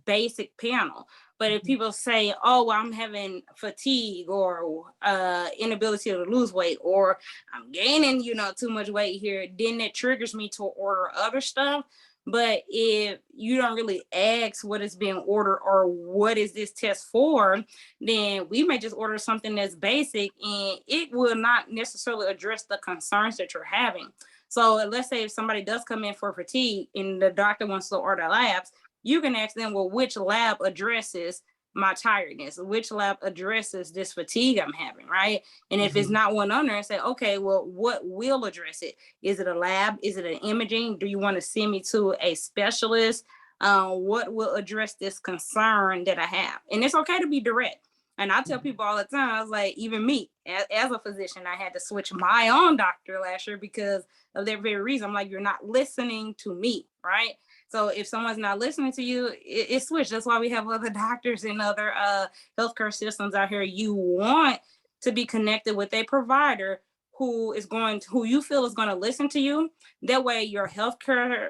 basic panel. But if people say, oh, well, I'm having fatigue or inability to lose weight, or I'm gaining, too much weight here, then it triggers me to order other stuff. But if you don't really ask what is being ordered or what is this test for, then we may just order something that's basic and it will not necessarily address the concerns that you're having. So let's say if somebody does come in for fatigue and the doctor wants to order labs, you can ask them, well, which lab addresses my tiredness? Which lab addresses this fatigue I'm having, right? And if it's not one on there, say, okay, well, what will address it? Is it a lab? Is it an imaging? Do you want to send me to a specialist? What will address this concern that I have? And it's okay to be direct. And I tell people all the time, I was like, even me, as a physician, I had to switch my own doctor last year because of that very reason. I'm like, you're not listening to me, right? So if someone's not listening to you, it switched. That's why we have other doctors and other healthcare systems out here. You want to be connected with a provider who you feel is going to listen to you. That way your healthcare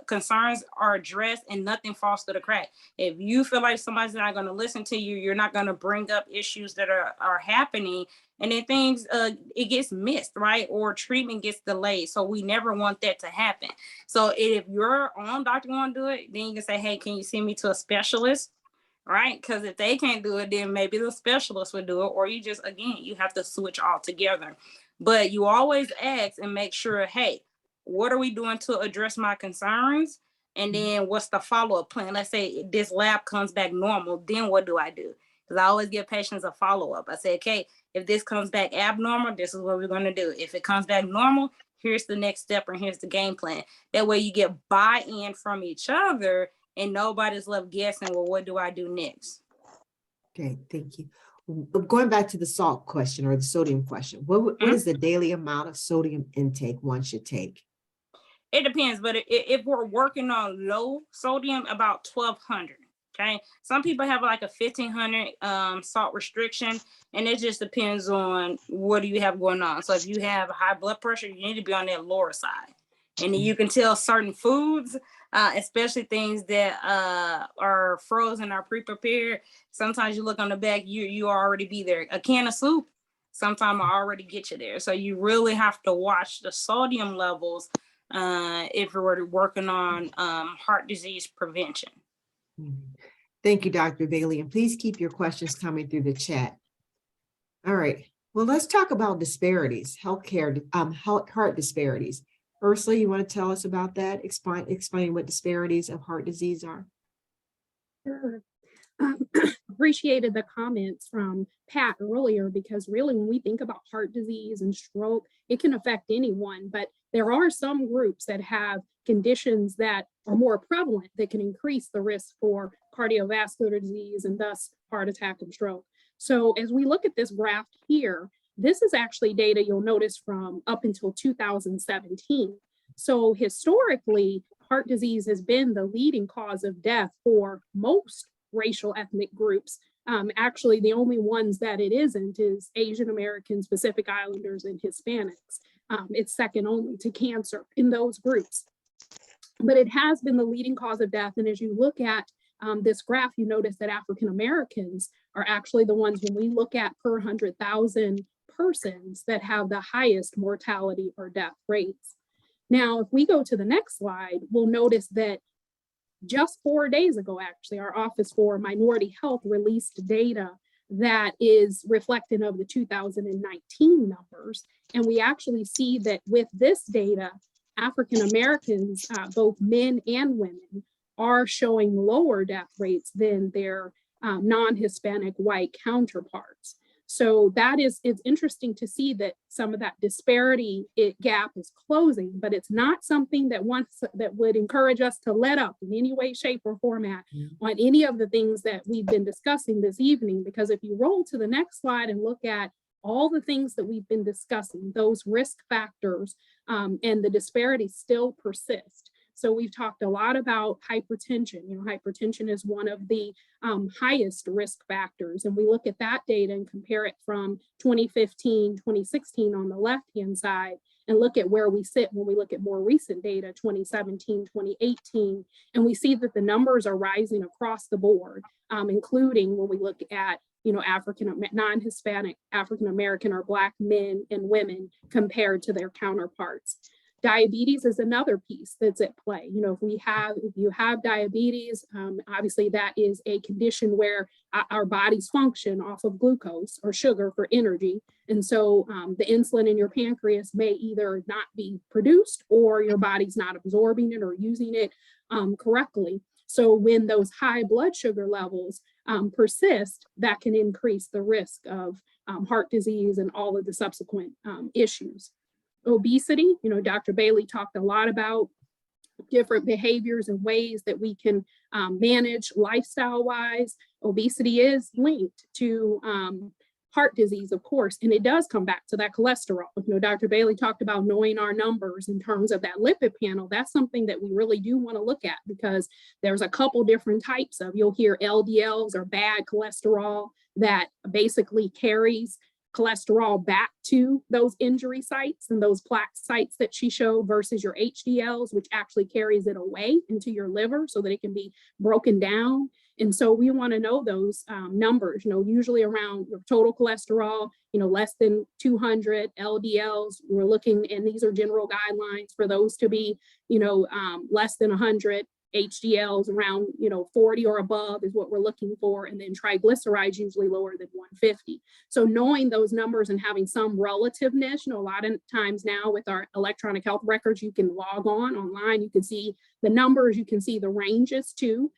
concerns are addressed and nothing falls through the crack. If you feel like somebody's not going to listen to you, you're not going to bring up issues that are happening, and then things, it gets missed, right? Or treatment gets delayed. So we never want that to happen. So if your own doctor want to do it, then you can say, hey, can you send me to a specialist? Right? Because if they can't do it, then maybe the specialist would do it, or you have to switch all together. But you always ask and make sure, hey, what are we doing to address my concerns? And then what's the follow-up plan? Let's say this lab comes back normal, then what do I do? Because I always give patients a follow-up. I say, okay, if this comes back abnormal, this is what we're going to do. If it comes back normal, here's the next step, or here's the game plan. That way you get buy-in from each other and nobody's left guessing, well, what do I do next? Okay, thank you. Going back to the salt question or the sodium question, what is the daily amount of sodium intake one should take? It depends, but if we're working on low sodium, about 1,200. Okay, some people have like a 1,500 salt restriction, and it just depends on what do you have going on. So if you have high blood pressure, you need to be on that lower side. And then you can tell certain foods, especially things that are frozen or pre-prepared. Sometimes you look on the back, you already be there. A can of soup, sometimes I already get you there. So you really have to watch the sodium levels if we're working on heart disease prevention. Thank you, Dr. Bailey, and please keep your questions coming through the chat. All right, well, let's talk about disparities, healthcare, heart disparities. Ursula, you want to tell us about that? Explain what disparities of heart disease are. Sure. Appreciated the comments from Pat earlier, because really when we think about heart disease and stroke, it can affect anyone, but there are some groups that have conditions that are more prevalent that can increase the risk for cardiovascular disease and thus heart attack and stroke. So as we look at this graph here, this is actually data you'll notice from up until 2017. So historically, heart disease has been the leading cause of death for most racial ethnic groups. Actually, the only ones that it isn't is Asian Americans, Pacific Islanders, and Hispanics. It's second only to cancer in those groups. But it has been the leading cause of death. And as you look at this graph, you notice that African Americans are actually the ones, when we look at per 100,000 persons, that have the highest mortality or death rates. Now, if we go to the next slide, we'll notice that just 4 days ago, actually, our Office for Minority Health released data that is reflective of the 2019 numbers. And we actually see that with this data, African Americans, both men and women, are showing lower death rates than their non-Hispanic white counterparts. So that is, it's interesting to see that some of that disparity gap is closing, but it's not something that would encourage us to let up in any way, shape, or format on any of the things that we've been discussing this evening. Because if you roll to the next slide and look at all the things that we've been discussing, those risk factors and the disparities still persist. So we've talked a lot about hypertension. You know, hypertension is one of the highest risk factors. And we look at that data and compare it from 2015, 2016 on the left-hand side, and look at where we sit when we look at more recent data, 2017, 2018, and we see that the numbers are rising across the board, including when we look at, you know, non-Hispanic, African-American or Black men and women compared to their counterparts. Diabetes is another piece that's at play. You know, if you have diabetes, obviously that is a condition where our bodies function off of glucose or sugar for energy. And so the insulin in your pancreas may either not be produced or your body's not absorbing it or using it correctly. So when those high blood sugar levels persist, that can increase the risk of heart disease and all of the subsequent issues. Obesity, you know, Dr. Bailey talked a lot about different behaviors and ways that we can manage lifestyle-wise. Obesity is linked to heart disease, of course, and it does come back to that cholesterol. You know, Dr. Bailey talked about knowing our numbers in terms of that lipid panel. That's something that we really do want to look at, because there's a couple different types of, you'll hear LDLs or bad cholesterol that basically carries cholesterol back to those injury sites and those plaque sites that she showed, versus your HDLs, which actually carries it away into your liver so that it can be broken down. And so we want to know those numbers, you know, usually around your total cholesterol, you know, less than 200 LDLs. We're looking, and these are general guidelines for those to be, you know, less than 100. HDLs around, you know, 40 or above is what we're looking for. And then triglycerides usually lower than 150. So knowing those numbers and having some relativeness, you know, a lot of times now with our electronic health records, you can log online, you can see the numbers, you can see the ranges too.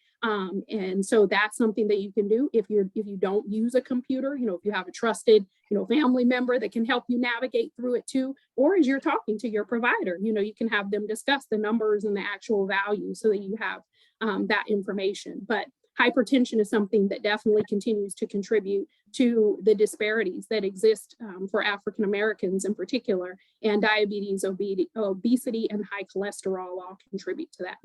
And so that's something that you can do if you don't use a computer, you know, if you have a trusted, you know, family member that can help you navigate through it too, or as you're talking to your provider, you know, you can have them discuss the numbers and the actual value so that you have that information. But hypertension is something that definitely continues to contribute to the disparities that exist for African Americans in particular, and diabetes, obesity, and high cholesterol all contribute to that.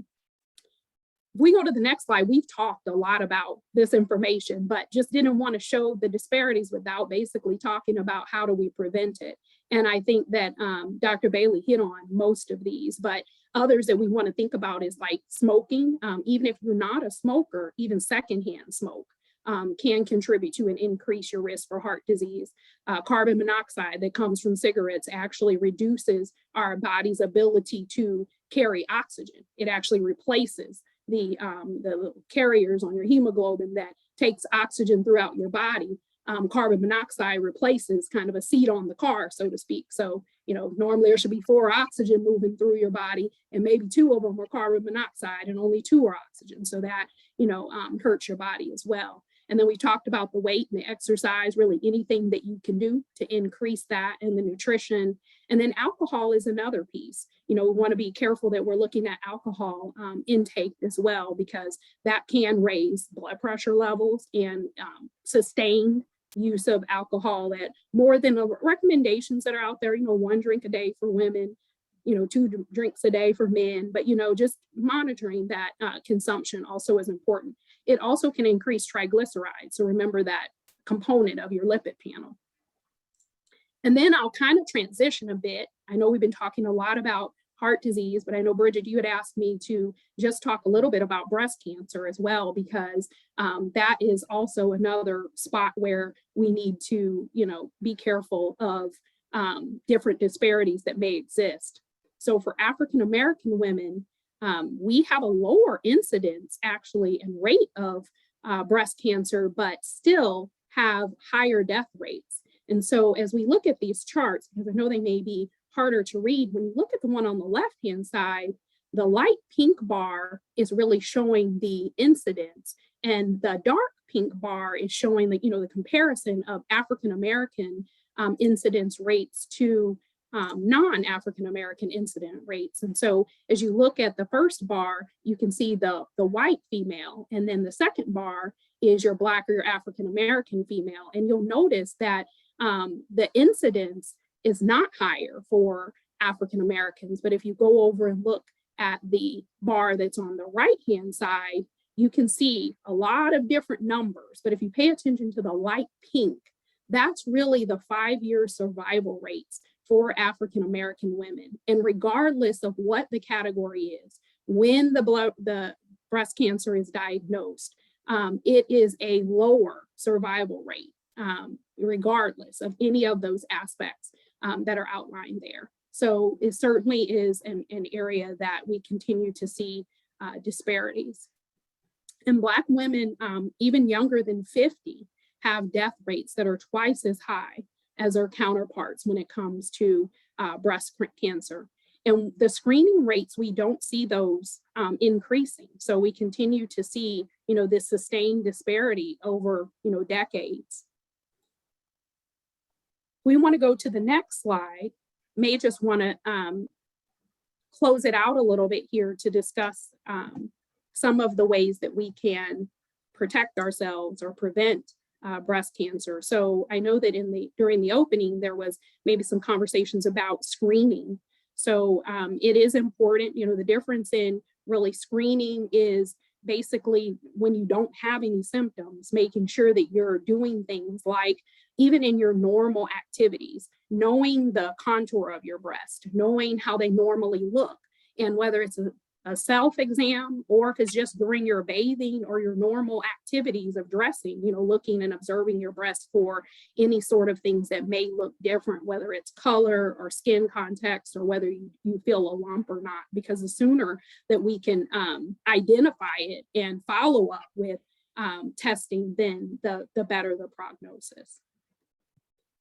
If we go to the next slide, we've talked a lot about this information, but just didn't want to show the disparities without basically talking about how do we prevent it. And I think that Dr. Bailey hit on most of these, but others that we want to think about is like smoking. Even if you're not a smoker, even secondhand smoke can contribute to and increase your risk for heart disease. Carbon monoxide that comes from cigarettes actually reduces our body's ability to carry oxygen. It actually replaces the little carriers on your hemoglobin that takes oxygen throughout your body. Carbon monoxide replaces kind of a seat on the car, so to speak. So, you know, normally there should be 4 oxygen moving through your body, and maybe 2 of them are carbon monoxide and only 2 are oxygen. So that, you know, hurts your body as well. And then we talked about the weight and the exercise, really anything that you can do to increase that, and the nutrition. And then alcohol is another piece. You know, we want to be careful that we're looking at alcohol intake as well, because that can raise blood pressure levels, and sustained use of alcohol at more than the recommendations that are out there, you know, 1 drink a day for women, you know, 2 drinks a day for men, but, you know, just monitoring that consumption also is important. It also can increase triglycerides. So remember that component of your lipid panel. And then I'll kind of transition a bit. I know we've been talking a lot about heart disease, but I know, Bridget, you had asked me to just talk a little bit about breast cancer as well, because that is also another spot where we need to, you know, be careful of different disparities that may exist. So for African American women, we have a lower incidence actually and rate of breast cancer, but still have higher death rates. And so as we look at these charts, because I know they may be harder to read, when you look at the one on the left-hand side, the light pink bar is really showing the incidence, And the dark pink bar is showing the, the comparison of African-American incidence rates to non-African-American incident rates. And so as you look at the first bar, you can see the white female, and then the second bar is your Black or your African-American female. And you'll notice that the incidence is not higher for African-Americans, but if you go over and look at the bar that's on the right-hand side, you can see a lot of different numbers. But if you pay attention to the light pink, that's really the 5-year survival rates for African-American women. And regardless of what the category is, when the breast cancer is diagnosed, it is a lower survival rate, regardless of any of those aspects that are outlined there. So it certainly is an area that we continue to see disparities. And Black women, even younger than 50, have death rates that are twice as high as their counterparts when it comes to breast cancer. And the screening rates, we don't see those increasing. So we continue to see, this sustained disparity over, decades. We want to go to the next slide. May just want to close it out a little bit here to discuss some of the ways that we can protect ourselves or prevent breast cancer. So I know that during the opening, there was maybe some conversations about screening. So it is important, the difference in really screening is basically when you don't have any symptoms, making sure that you're doing things like, even in your normal activities, knowing the contour of your breast, knowing how they normally look, and whether it's a self-exam or if it's just during your bathing or your normal activities of dressing, looking and observing your breast for any sort of things that may look different, whether it's color or skin context or whether you feel a lump or not, because the sooner that we can identify it and follow up with testing, then the better the prognosis.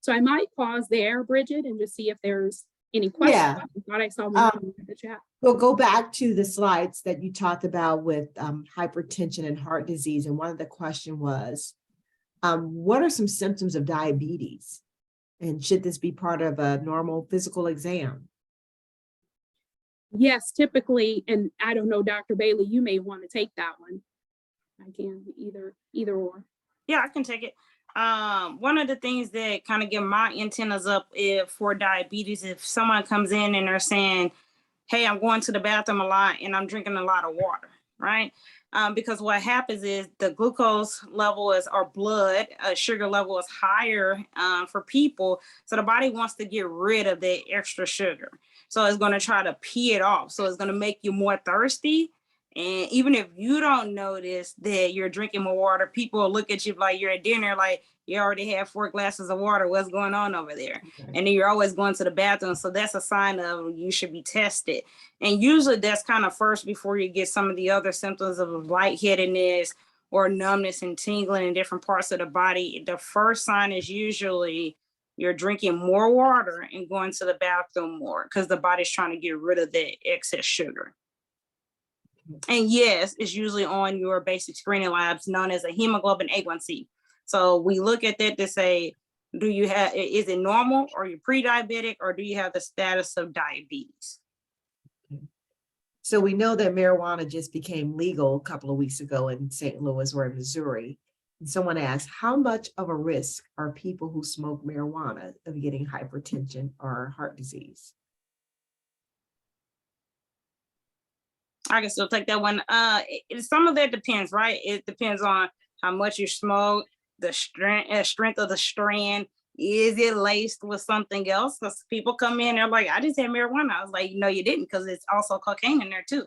So I might pause there, Bridget, and just see if there's any questions. Yeah. I thought I saw one in the chat. We'll go back to the slides that you talked about with hypertension and heart disease. And one of the questions was, what are some symptoms of diabetes? And should this be part of a normal physical exam? Yes, typically, and I don't know, Dr. Bailey, you may want to take that one. I can either or. Yeah, I can take it. One of the things that kind of get my antennas up for diabetes, if someone comes in and they're saying, hey, I'm going to the bathroom a lot and I'm drinking a lot of water, right? Because what happens is the glucose level or blood sugar level is higher for people. So the body wants to get rid of that extra sugar. So it's going to try to pee it off. So it's going to make you more thirsty. And even if you don't notice that you're drinking more water, people will look at you like you're at dinner, like you already have 4 glasses of water. What's going on over there? Okay. And then you're always going to the bathroom. So that's a sign of you should be tested. And usually that's kind of first before you get some of the other symptoms of lightheadedness or numbness and tingling in different parts of the body. The first sign is usually you're drinking more water and going to the bathroom more because the body's trying to get rid of the excess sugar. And yes, it's usually on your basic screening labs known as a hemoglobin A1C. So we look at that to say, is it normal or you're pre-diabetic or do you have the status of diabetes? So we know that marijuana just became legal a couple of weeks ago in St. Louis or in Missouri. And someone asked, how much of a risk are people who smoke marijuana of getting hypertension or heart disease? I can still take that one. Some of that depends, right? It depends on how much you smoke, the strength of the strand. Is it laced with something else? Because people come in, they're like, I just had marijuana. I was like, no, you didn't, because it's also cocaine in there too,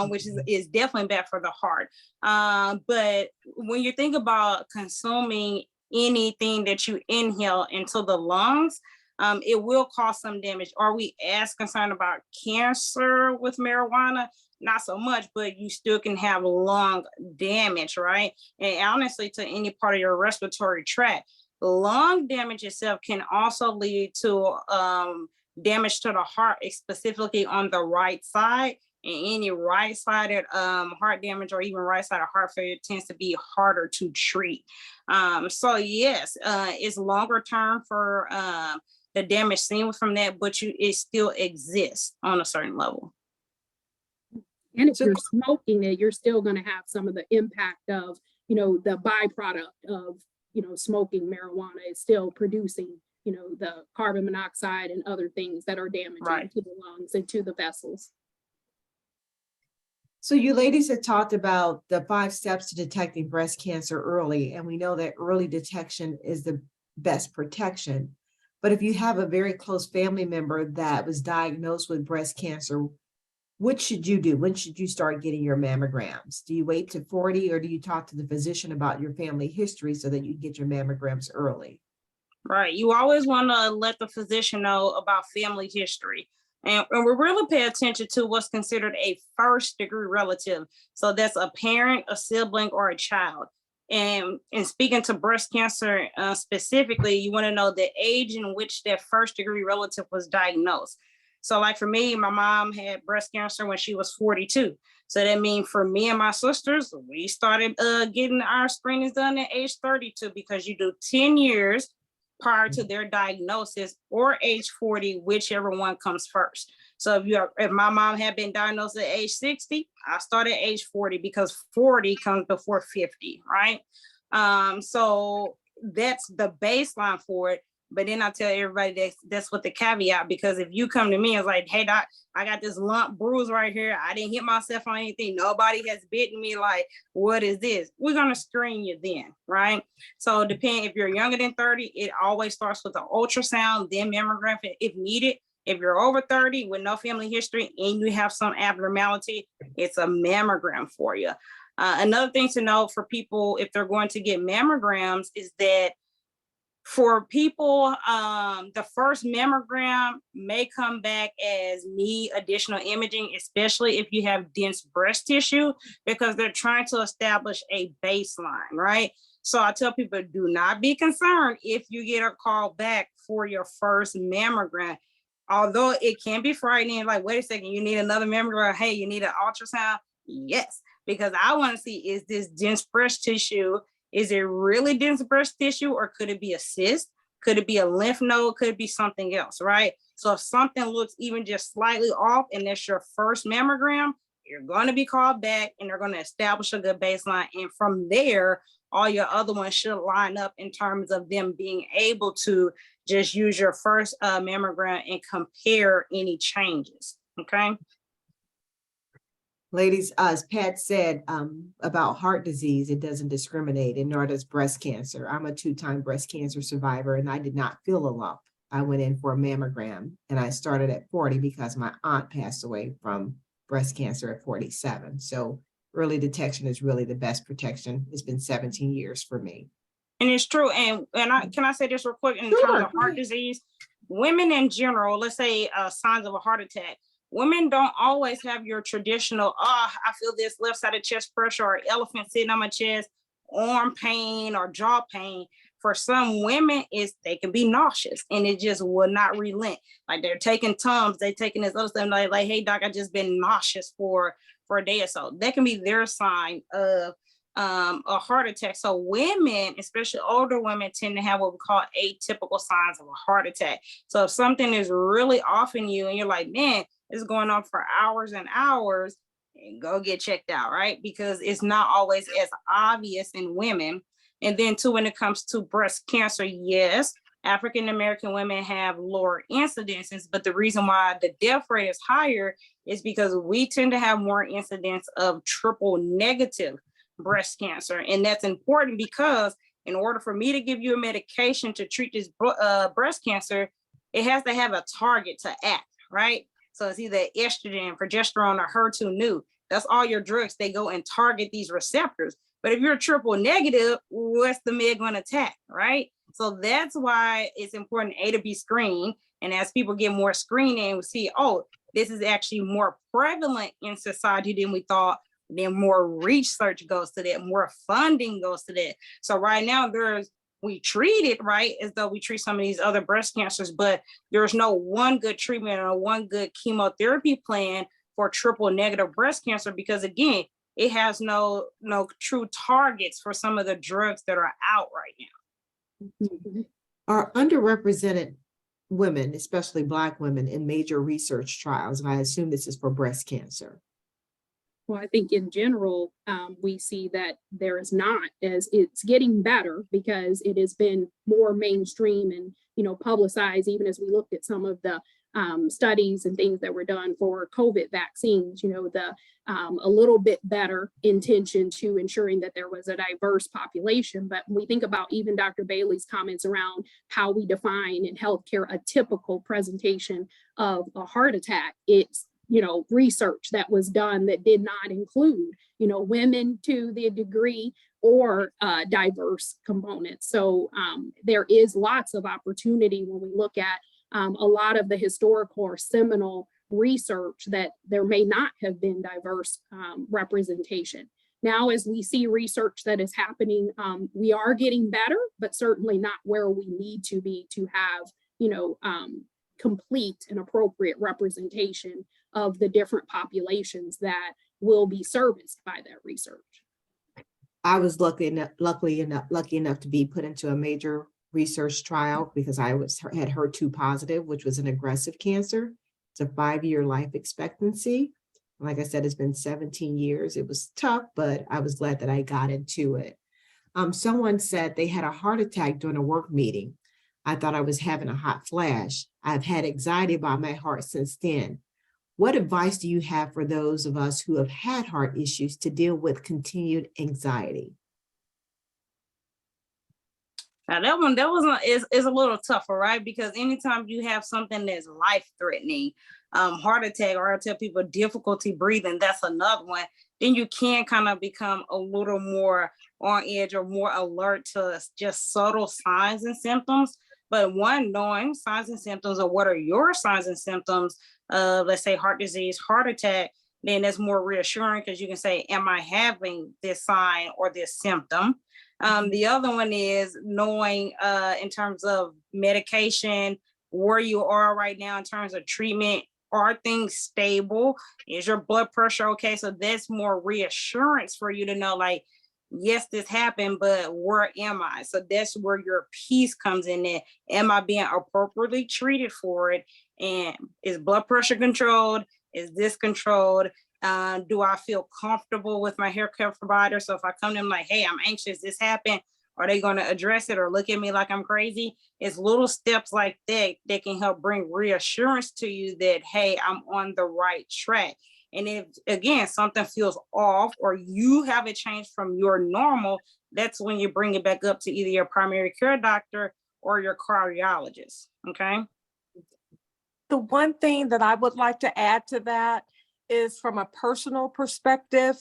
which is definitely bad for the heart. But when you think about consuming anything that you inhale into the lungs, it will cause some damage. Are we as concerned about cancer with marijuana? Not so much, but you still can have lung damage, right? And honestly, to any part of your respiratory tract. Lung damage itself can also lead to damage to the heart, specifically on the right side. and any right-sided heart damage or even right-sided heart failure tends to be harder to treat. So yes, it's longer term for the damage seen from that, but it still exists on a certain level. And if So- you're smoking it, you're still going to have some of the impact of, the byproduct of, smoking marijuana. Is still producing, the carbon monoxide and other things that are damaging Right. to the lungs and to the vessels. So you ladies have talked about the 5 steps to detecting breast cancer early, and we know that early detection is the best protection. But if you have a very close family member that was diagnosed with breast cancer, what should you do? When should you start getting your mammograms? Do you wait to 40, or do you talk to the physician about your family history so that you get your mammograms early? Right. You always want to let the physician know about family history. And we really pay attention to what's considered a first degree relative. So that's a parent, a sibling, or a child. And speaking to breast cancer specifically, you want to know the age in which that first degree relative was diagnosed. So like for me, my mom had breast cancer when she was 42. So that means for me and my sisters, we started getting our screenings done at age 32, because you do 10 years prior to their diagnosis, or age 40, whichever one comes first. So if my mom had been diagnosed at age 60, I started at age 40, because 40 comes before 50, right? So that's the baseline for it. But then I tell everybody that's with the caveat, because if you come to me and it's like, hey, doc, I got this lump bruise right here. I didn't hit myself on anything. Nobody has bitten me. Like, what is this? We're going to screen you then, right? So depending, if you're younger than 30, it always starts with an ultrasound, then mammogram if needed. If you're over 30 with no family history and you have some abnormality, it's a mammogram for you. Another thing to know for people, if they're going to get mammograms, is that for people, the first mammogram may come back as need additional imaging, especially if you have dense breast tissue, because they're trying to establish a baseline, right? So I tell people, do not be concerned if you get a call back for your first mammogram. Although it can be frightening, like, wait a second, you need another mammogram. Hey, you need an ultrasound? Yes, because I want to see, is this dense breast tissue? Is it really dense breast tissue, or could it be a cyst? Could it be a lymph node? Could it be something else, right? So if something looks even just slightly off and that's your first mammogram, you're going to be called back and they're going to establish a good baseline. And from there, all your other ones should line up in terms of them being able to just use your first mammogram and compare any changes, okay? Ladies, as Pat said about heart disease, it doesn't discriminate, and nor does breast cancer. I'm a 2-time breast cancer survivor, and I did not feel a lump. I went in for a mammogram, and I started at 40 because my aunt passed away from breast cancer at 47. So early detection is really the best protection. It's been 17 years for me. And it's true. And can I say this real quick in terms of heart disease? Women in general, let's say signs of a heart attack, women don't always have your traditional, I feel this left-sided chest pressure, or elephant sitting on my chest, arm pain or jaw pain. For some women, they can be nauseous and it just will not relent. Like they're taking Tums, they're taking this other stuff, like, hey, doc, I just been nauseous for a day or so. That can be their sign of a heart attack. So women, especially older women, tend to have what we call atypical signs of a heart attack. So if something is really off in you and you're like, man, it's going on for hours and hours, go get checked out, right? Because it's not always as obvious in women. And then too, when it comes to breast cancer, yes, African-American women have lower incidences, but the reason why the death rate is higher is because we tend to have more incidence of triple negative breast cancer. And that's important because in order for me to give you a medication to treat this breast cancer, it has to have a target to act, right? So it's either estrogen, progesterone, or HER2/neu. That's all your drugs. They go and target these receptors. But if you're triple negative, what's the med going to attack, right? So that's why it's important, A, to be screened. And as people get more screening, we see, oh, this is actually more prevalent in society than we thought. Then more research goes to that, more funding goes to that. So right now we treat it, right, as though we treat some of these other breast cancers, but there's no one good treatment or one good chemotherapy plan for triple negative breast cancer, because again, it has no true targets for some of the drugs that are out right now. Are underrepresented women, especially Black women, in major research trials? And I assume this is for breast cancer. Well, I think in general, we see that there is not, as it's getting better because it has been more mainstream and, publicized, even as we looked at some of the studies and things that were done for COVID vaccines, a little bit better intention to ensuring that there was a diverse population. But when we think about even Dr. Bailey's comments around how we define in healthcare a typical presentation of a heart attack, it's research that was done that did not include, women to the degree or diverse components. So there is lots of opportunity when we look at a lot of the historical or seminal research that there may not have been diverse representation. Now, as we see research that is happening, we are getting better, but certainly not where we need to be to have, complete and appropriate representation of the different populations that will be serviced by that research. I was lucky enough to be put into a major research trial because I had HER2 positive, which was an aggressive cancer. It's a 5-year life expectancy. Like I said, it's been 17 years. It was tough, but I was glad that I got into it. Someone said they had a heart attack during a work meeting. I thought I was having a hot flash. I've had anxiety about my heart since then. What advice do you have for those of us who have had heart issues to deal with continued anxiety? Now that is a little tougher, right? Because anytime you have something that's life-threatening, heart attack, or I tell people difficulty breathing, that's another one, then you can kind of become a little more on edge or more alert to just subtle signs and symptoms. But one, knowing signs and symptoms or what are your signs and symptoms of, let's say, heart disease, heart attack, then that's more reassuring because you can say, am I having this sign or this symptom? The other one is knowing in terms of medication, where you are right now in terms of treatment. Are things stable? Is your blood pressure okay? So that's more reassurance for you to know, like, yes, this happened, but where am I? So that's where your peace comes in there. Am I being appropriately treated for it? And is blood pressure controlled? Is this controlled? Do I feel comfortable with my healthcare provider? So if I come to them like, hey, I'm anxious, this happened, are they going to address it or look at me like I'm crazy? It's little steps like that that can help bring reassurance to you that, hey, I'm on the right track. And if, again, something feels off or you have it changed from your normal, that's when you bring it back up to either your primary care doctor or your cardiologist, okay? The one thing that I would like to add to that is from a personal perspective,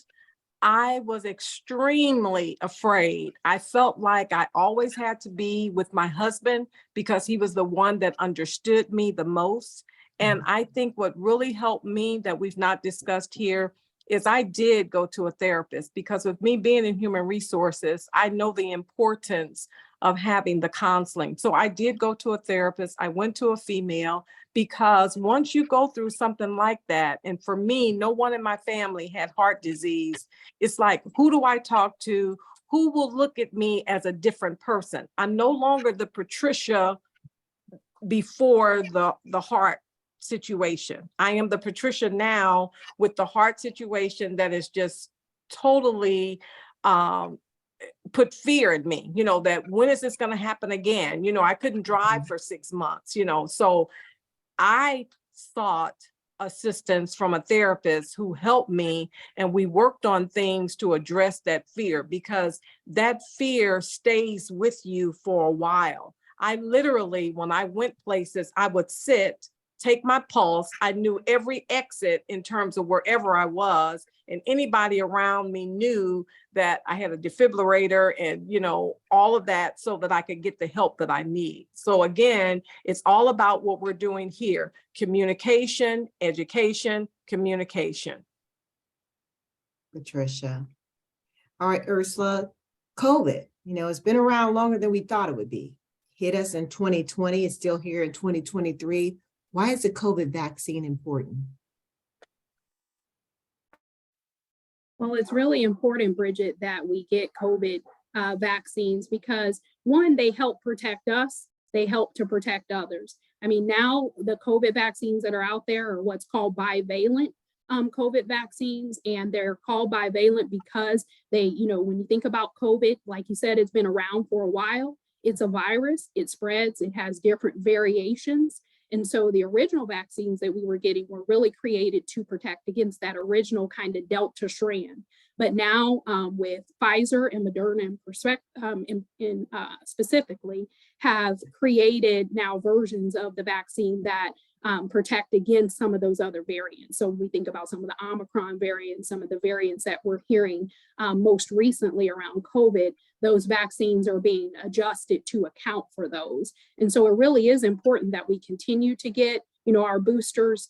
I was extremely afraid. I felt like I always had to be with my husband because he was the one that understood me the most. And I think what really helped me that we've not discussed here is I did go to a therapist because with me being in human resources, I know the importance of having the counseling. So I did go to a therapist. I went to a female because once you go through something like that, and for me, no one in my family had heart disease. It's like, who do I talk to? Who will look at me as a different person? I'm no longer the Patricia before the heart situation. I am the Patricia now with the heart situation that is just totally put fear in me, that when is this going to happen again? I couldn't drive for 6 months, so I sought assistance from a therapist who helped me, and we worked on things to address that fear because that fear stays with you for a while. I literally, when I went places, I would sit, take my pulse. I knew every exit in terms of wherever I was, and anybody around me knew that I had a defibrillator and, all of that so that I could get the help that I need. So again, it's all about what we're doing here. Communication, education, communication. Patricia. All right, Ursula, COVID, it's been around longer than we thought it would be. Hit us in 2020, it's still here in 2023. Why is the COVID vaccine important? Well, it's really important, Bridget, that we get COVID vaccines because one, they help protect us, they help to protect others. I mean, now the COVID vaccines that are out there are what's called bivalent COVID vaccines, and they're called bivalent because they, you know, when you think about COVID, like you said, it's been around for a while. It's a virus, it spreads, it has different variations. And so the original vaccines that we were getting were really created to protect against that original kind of Delta strand. But now with Pfizer and Moderna specifically have created now versions of the vaccine that protect against some of those other variants. So we think about some of the Omicron variants, some of the variants that we're hearing most recently around COVID, those vaccines are being adjusted to account for those. And so it really is important that we continue to get, you know, our boosters.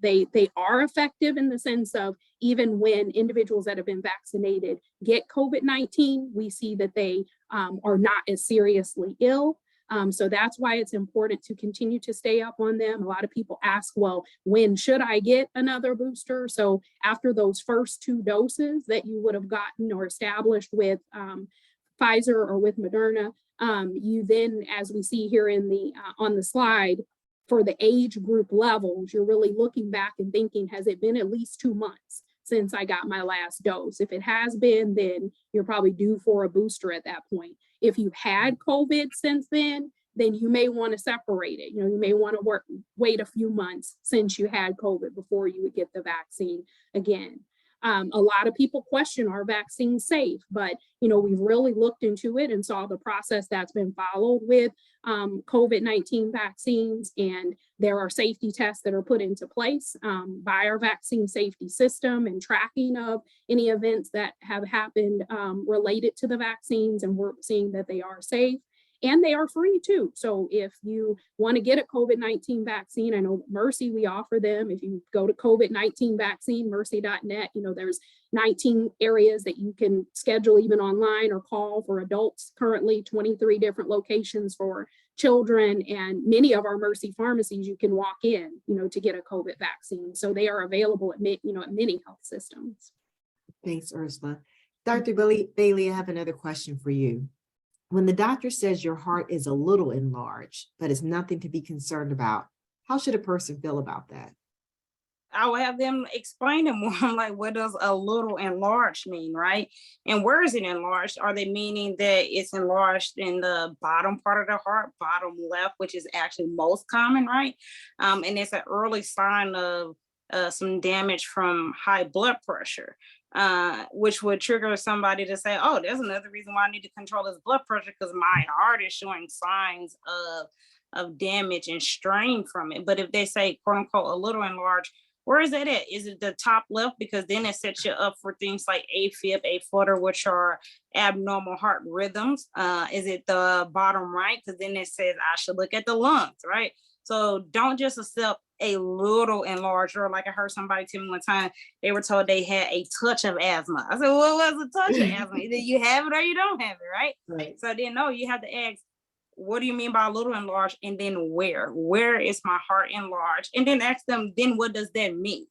They are effective in the sense of even when individuals that have been vaccinated get COVID-19, we see that they are not as seriously ill. So that's why it's important to continue to stay up on them. A lot of people ask, well, when should I get another booster? So after those first 2 doses that you would have gotten or established with Pfizer or with Moderna, you then, as we see here in the on the slide, for the age group levels, you're really looking back and thinking, has it been at least 2 months since I got my last dose? If it has been, then you're probably due for a booster at that point. If you've had COVID since then you may want to separate it. You know, you may want to wait a few months since you had COVID before you would get the vaccine again. A lot of people question, are vaccines safe? But, you know, we've really looked into it and saw the process that's been followed with COVID-19 vaccines. And there are safety tests that are put into place by our vaccine safety system and tracking of any events that have happened related to the vaccines. And we're seeing that they are safe. And they are free too. So if you want to get a COVID-19 vaccine, I know Mercy, we offer them. If you go to COVID-19 vaccine, mercy.net, you know, there's 19 areas that you can schedule even online or call for adults, currently 23 different locations for children, and many of our Mercy pharmacies, you can walk in, you know, to get a COVID vaccine. So they are available at, you know, at many health systems. Thanks, Ursula. Dr. Bailey, I have another question for you. When the doctor says your heart is a little enlarged, but it's nothing to be concerned about, how should a person feel about that? I will have them explain it more. I'm like, what does a little enlarged mean, right? And where is it enlarged? Are they meaning that it's enlarged in the bottom part of the heart, bottom left, which is actually most common, right? And it's an early sign of some damage from high blood pressure, which would trigger somebody to say, oh, there's another reason why I need to control this blood pressure, because my heart is showing signs of damage and strain from it. But if they say, quote unquote, a little enlarged, where is that at? Is it the top left? Because then it sets you up for things like AFib, A-flutter, which are abnormal heart rhythms. Is it the bottom right? Because then it says I should look at the lungs, right? So don't just accept a little enlarged, or like I heard somebody tell me one time, they were told they had a touch of asthma. I said, well, what's a touch of asthma? Either you have it or you don't have it, right? Right. So then, no, you have to ask, what do you mean by a little enlarged? And then where is my heart enlarged? And then ask them, then what does that mean?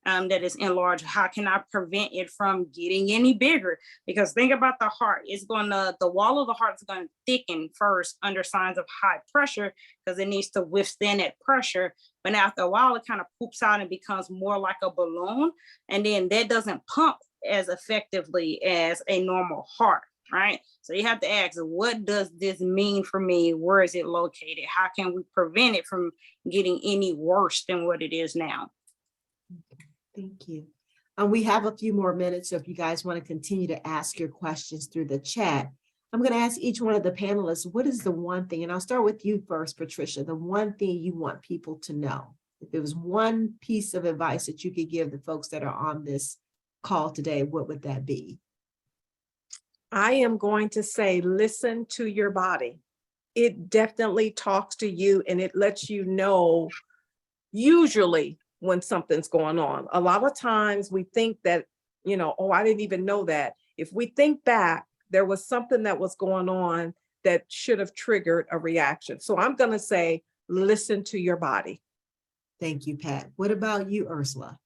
That is enlarged. How can I prevent it from getting any bigger? Because think about the heart. The wall of the heart is going to thicken first under signs of high pressure, because it needs to withstand that pressure. But after a while, it kind of poops out and becomes more like a balloon. And then that doesn't pump as effectively as a normal heart, right? So you have to ask, what does this mean for me? Where is it located? How can we prevent it from getting any worse than what it is now? Thank you. We have a few more minutes, so if you guys want to continue to ask your questions through the chat, I'm going to ask each one of the panelists, what is the one thing, and I'll start with you first, Patricia, the one thing you want people to know? If there was one piece of advice that you could give the folks that are on this call today, what would that be? I am going to say, listen to your body. It definitely talks to you, and it lets you know, usually, when something's going on. A lot of times we think that, you know, oh, I didn't even know that. If we think back, there was something that was going on that should have triggered a reaction. So I'm going to say, listen to your body. Thank you, Pat. What about you, Ursula?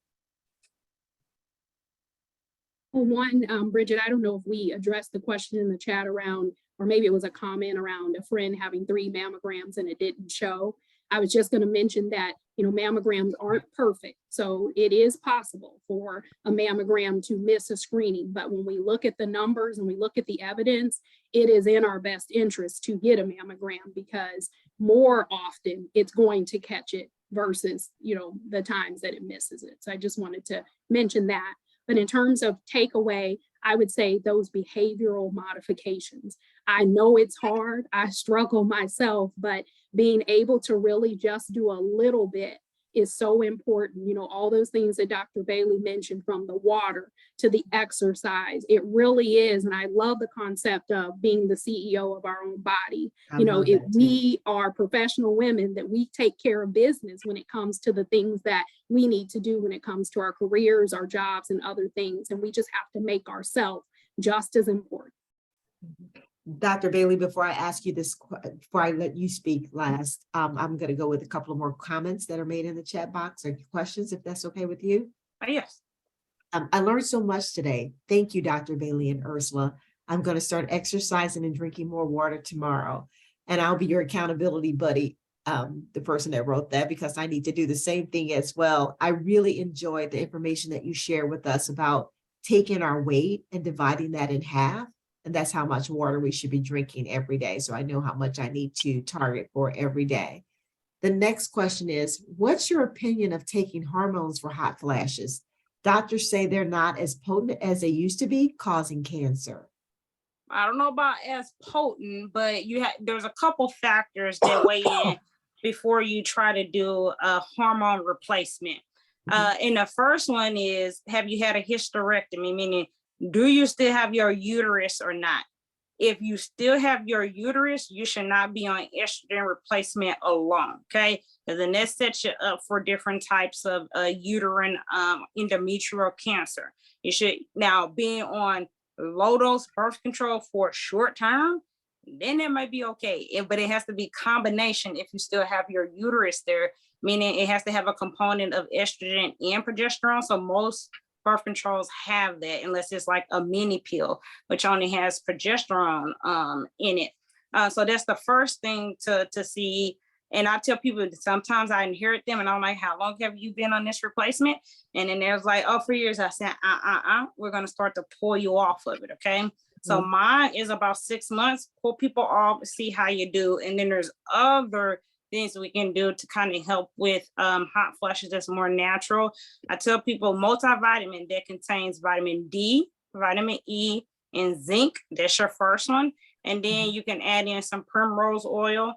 Well, one, Bridget, I don't know if we addressed the question in the chat around, or maybe it was a comment around a friend having 3 mammograms and it didn't show. I was just going to mention that, mammograms aren't perfect. So it is possible for a mammogram to miss a screening. But when we look at the numbers and we look at the evidence, it is in our best interest to get a mammogram, because more often it's going to catch it versus, the times that it misses it. So I just wanted to mention that. But in terms of takeaway, I would say those behavioral modifications. I know it's hard. I struggle myself, but being able to really just do a little bit is so important. All those things that Dr. Bailey mentioned, from the water to the exercise, it really is. And I love the concept of being the CEO of our own body. We are professional women, that we take care of business when it comes to the things that we need to do when it comes to our careers, our jobs, and other things. And we just have to make ourselves just as important. Dr. Bailey, before I ask you this, before I let you speak last, I'm going to go with a couple of more comments that are made in the chat box, or questions, if that's okay with you. Yes. I learned so much today. Thank you, Dr. Bailey and Ursula. I'm going to start exercising and drinking more water tomorrow, and I'll be your accountability buddy, the person that wrote that, because I need to do the same thing as well. I really enjoyed the information that you share with us about taking our weight and dividing that in half. And that's how much water we should be drinking every day. So I know how much I need to target for every day. The next question is, what's your opinion of taking hormones for hot flashes? Doctors say they're not as potent as they used to be, causing cancer. I don't know about as potent, but there's a couple factors that weigh in before you try to do a hormone replacement. And the first one is, have you had a hysterectomy? Meaning, do you still have your uterus or not? If you still have your uterus, you should not be on estrogen replacement alone, okay? Because then that sets you up for different types of uterine endometrial cancer. You should, now being on low dose birth control for a short term, then it might be okay. But it has to be combination if you still have your uterus there, meaning it has to have a component of estrogen and progesterone. So most birth controls have that, unless it's like a mini pill, which only has progesterone in it. So that's the first thing to see. And I tell people that sometimes I inherit them, and I'm like, how long have you been on this replacement? And then there's like, oh, for years. I said, we're going to start to pull you off of it. Okay. So mine is about 6 months. Pull people off, see how you do. And then there's other things we can do to kind of help with hot flashes that's more natural. I tell people multivitamin that contains vitamin D, vitamin E, and zinc. That's your first one. And then you can add in some primrose oil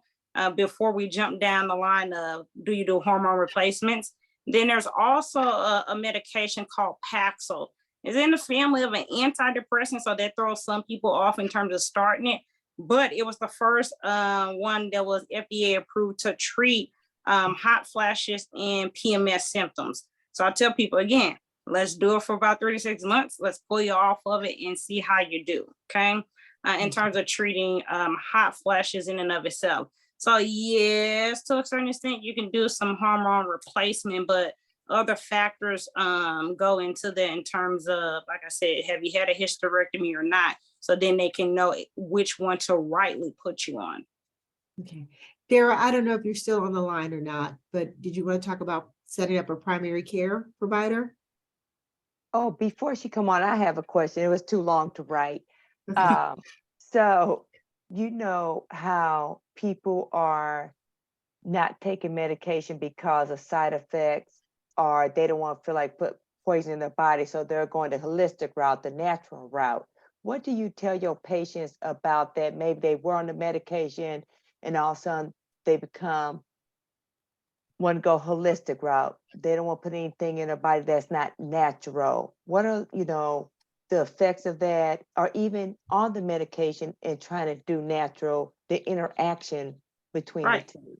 before we jump down the line of, do you do hormone replacements? Then there's also a medication called Paxil. It's in the family of an antidepressant, so that throws some people off in terms of starting it. But it was the first one that was FDA approved to treat hot flashes and PMS symptoms. So I tell people, again, let's do it for about 36 months. Let's pull you off of it and see how you do, okay? In terms of treating hot flashes in and of itself. So yes, to a certain extent, you can do some hormone replacement, but other factors go into that in terms of, like I said, have you had a hysterectomy or not? So then they can know which one to rightly put you on. Okay. Dara, I don't know if you're still on the line or not, but did you want to talk about setting up a primary care provider? Oh, before she come on, I have a question. It was too long to write. So you know how people are not taking medication because of side effects, or they don't want to feel like put poison in their body, so they're going the holistic route, the natural route. What do you tell your patients about that? Maybe they were on the medication and all of a sudden they want to go holistic route. They don't want to put anything in their body that's not natural. What are, the effects of that, or even on the medication and trying to do natural, the interaction between the two?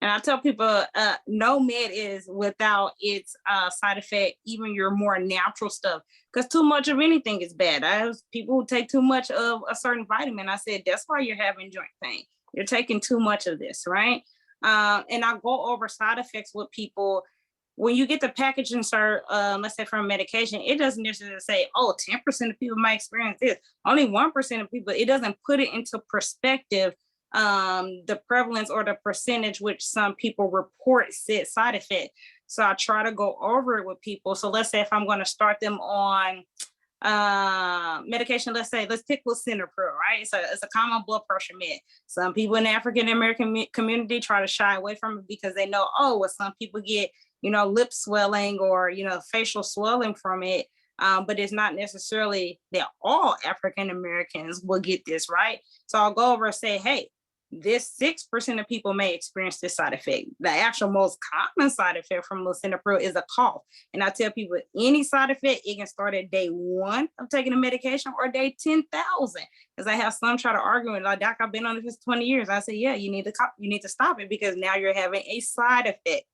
And I tell people, no med is without its side effect, even your more natural stuff, because too much of anything is bad. I have people who take too much of a certain vitamin. I said, that's why you're having joint pain. You're taking too much of this, right? And I go over side effects with people. when you get the package insert, let's say from medication, it doesn't necessarily say, oh, 10% of people might experience this. Only 1% of people, it doesn't put it into perspective, the prevalence or the percentage which some people report said side effect. So I try to go over it with people. So let's say if I'm going to start them on medication, let's pick lisinopril, right? So it's a common blood pressure med. Some people in the African American community try to shy away from it because they know, oh, well, some people get, lip swelling or, facial swelling from it. But it's not necessarily that all African Americans will get this, right? So I'll go over and say, hey, this 6% of people may experience this side effect. The actual most common side effect from lisinopril is a cough. And I tell people any side effect, it can start at day 1 of taking the medication or day 10,000. Because I have some try to argue with, like, doc, I've been on this for 20 years. I say, yeah, you need to stop it because now you're having a side effect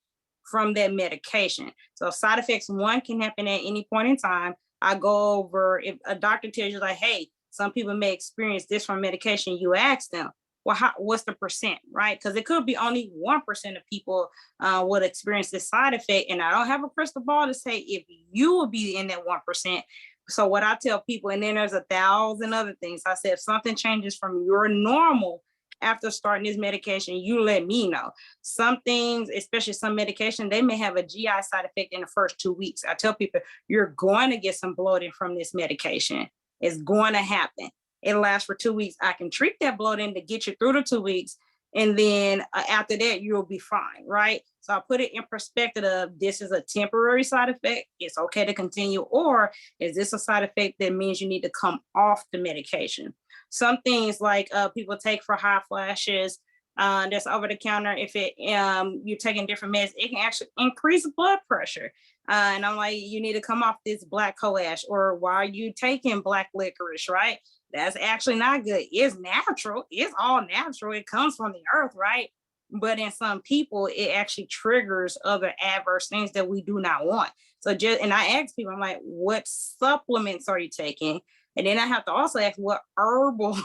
from that medication. So side effects 1 can happen at any point in time. I go over, if a doctor tells you like, hey, some people may experience this from medication, you ask them, well, what's the percent, right? Because it could be only 1% of people would experience this side effect. And I don't have a crystal ball to say if you will be in that 1%. So what I tell people, and then there's 1,000 other things. I said, if something changes from your normal after starting this medication, you let me know. Some things, especially some medication, they may have a GI side effect in the first 2 weeks. I tell people, you're going to get some bloating from this medication. It's going to happen. It lasts for 2 weeks. I can treat that bloating to get you through the 2 weeks. And then after that, you'll be fine, right? So I put it in perspective of this is a temporary side effect. It's okay to continue. Or is this a side effect that means you need to come off the medication? Some things like people take for hot flashes, that's over the counter. If you're taking different meds, it can actually increase blood pressure. And I'm like, you need to come off this black coash, or why are you taking black licorice, right? That's actually not good. It's natural. It's all natural. It comes from the earth, right? But in some people, it actually triggers other adverse things that we do not want. So and I ask people, I'm like, what supplements are you taking? And then I have to also ask what herbal,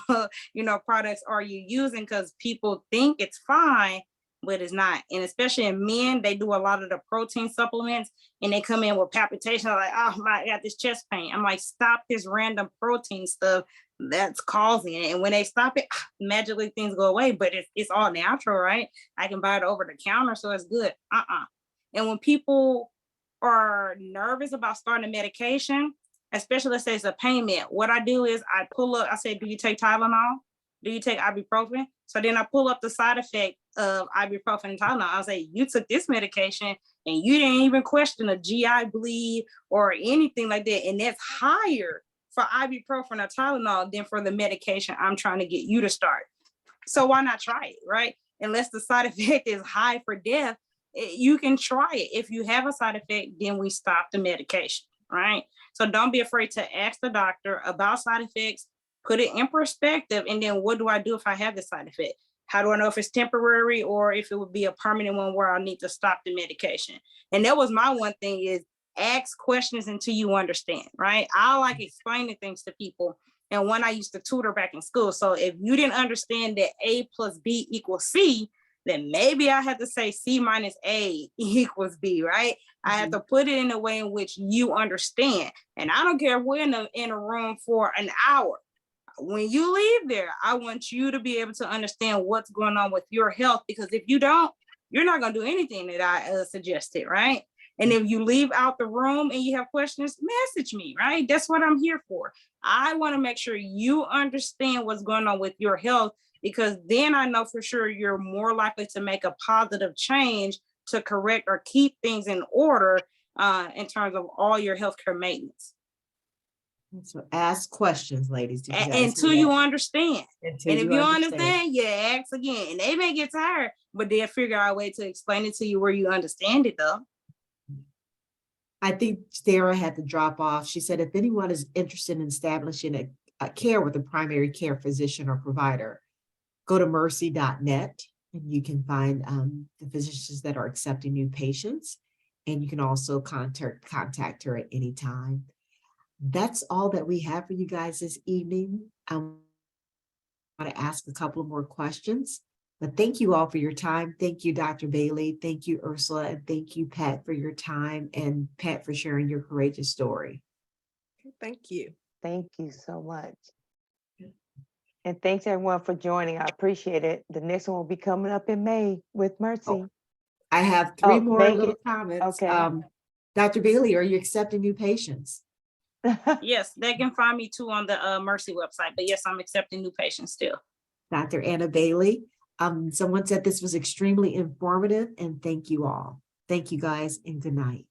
products are you using? Because people think it's fine, but it's not. And especially in men, they do a lot of the protein supplements and they come in with palpitation. Like, oh my, I got this chest pain. I'm like, stop this random protein stuff that's causing it. And when they stop it, magically things go away, but it's all natural, right? I can buy it over the counter, so it's good. And when people are nervous about starting a medication, especially let's say it's a pain med, what I do is I pull up, I say, do you take Tylenol? Do you take ibuprofen? So then I pull up the side effect of ibuprofen and Tylenol. I'll say, you took this medication and you didn't even question a GI bleed or anything like that. And that's higher for ibuprofen or Tylenol than for the medication I'm trying to get you to start. So why not try it, right? Unless the side effect is high for death, you can try it. If you have a side effect, then we stop the medication, right? So don't be afraid to ask the doctor about side effects, put it in perspective, and then what do I do if I have the side effect? How do I know if it's temporary or if it would be a permanent one where I need to stop the medication? And that was my one thing is ask questions until you understand, right? I like explaining things to people. And when I used to tutor back in school. So if you didn't understand that A plus B equals C, then maybe I had to say C minus A equals B, right? I had to put it in a way in which you understand. And I don't care if we're in a room for an hour. When you leave there, I want you to be able to understand what's going on with your health, because if you don't, you're not going to do anything that I suggested, right? And if you leave out the room and you have questions, message me, right? That's what I'm here for. I want to make sure you understand what's going on with your health, because then I know for sure you're more likely to make a positive change to correct or keep things in order in terms of all your healthcare maintenance. So ask questions, ladies. Did you guys Until hear you that? understand. Until And if you understand, yeah, ask again. And they may get tired, but they'll figure out a way to explain it to you where you understand it though. I think Dara had to drop off. She said, if anyone is interested in establishing a care with a primary care physician or provider, go to mercy.net and you can find the physicians that are accepting new patients. And you can also contact her at any time. That's all that we have for you guys this evening. I want to ask a couple of more questions. But thank you all for your time. Thank you, Dr. Bailey. Thank you, Ursula. And thank you, Pat, for your time, and Pat for sharing your courageous story. Thank you. Thank you so much. And thanks everyone for joining. I appreciate it. The next one will be coming up in May with Mercy. I have three Oh, more make little it- comments. okay. Dr. Bailey, are you accepting new patients? Yes, they can find me too on the Mercy website, but yes, I'm accepting new patients still. Dr. Anna Bailey. Someone said this was extremely informative, and thank you all. Thank you guys, and good night.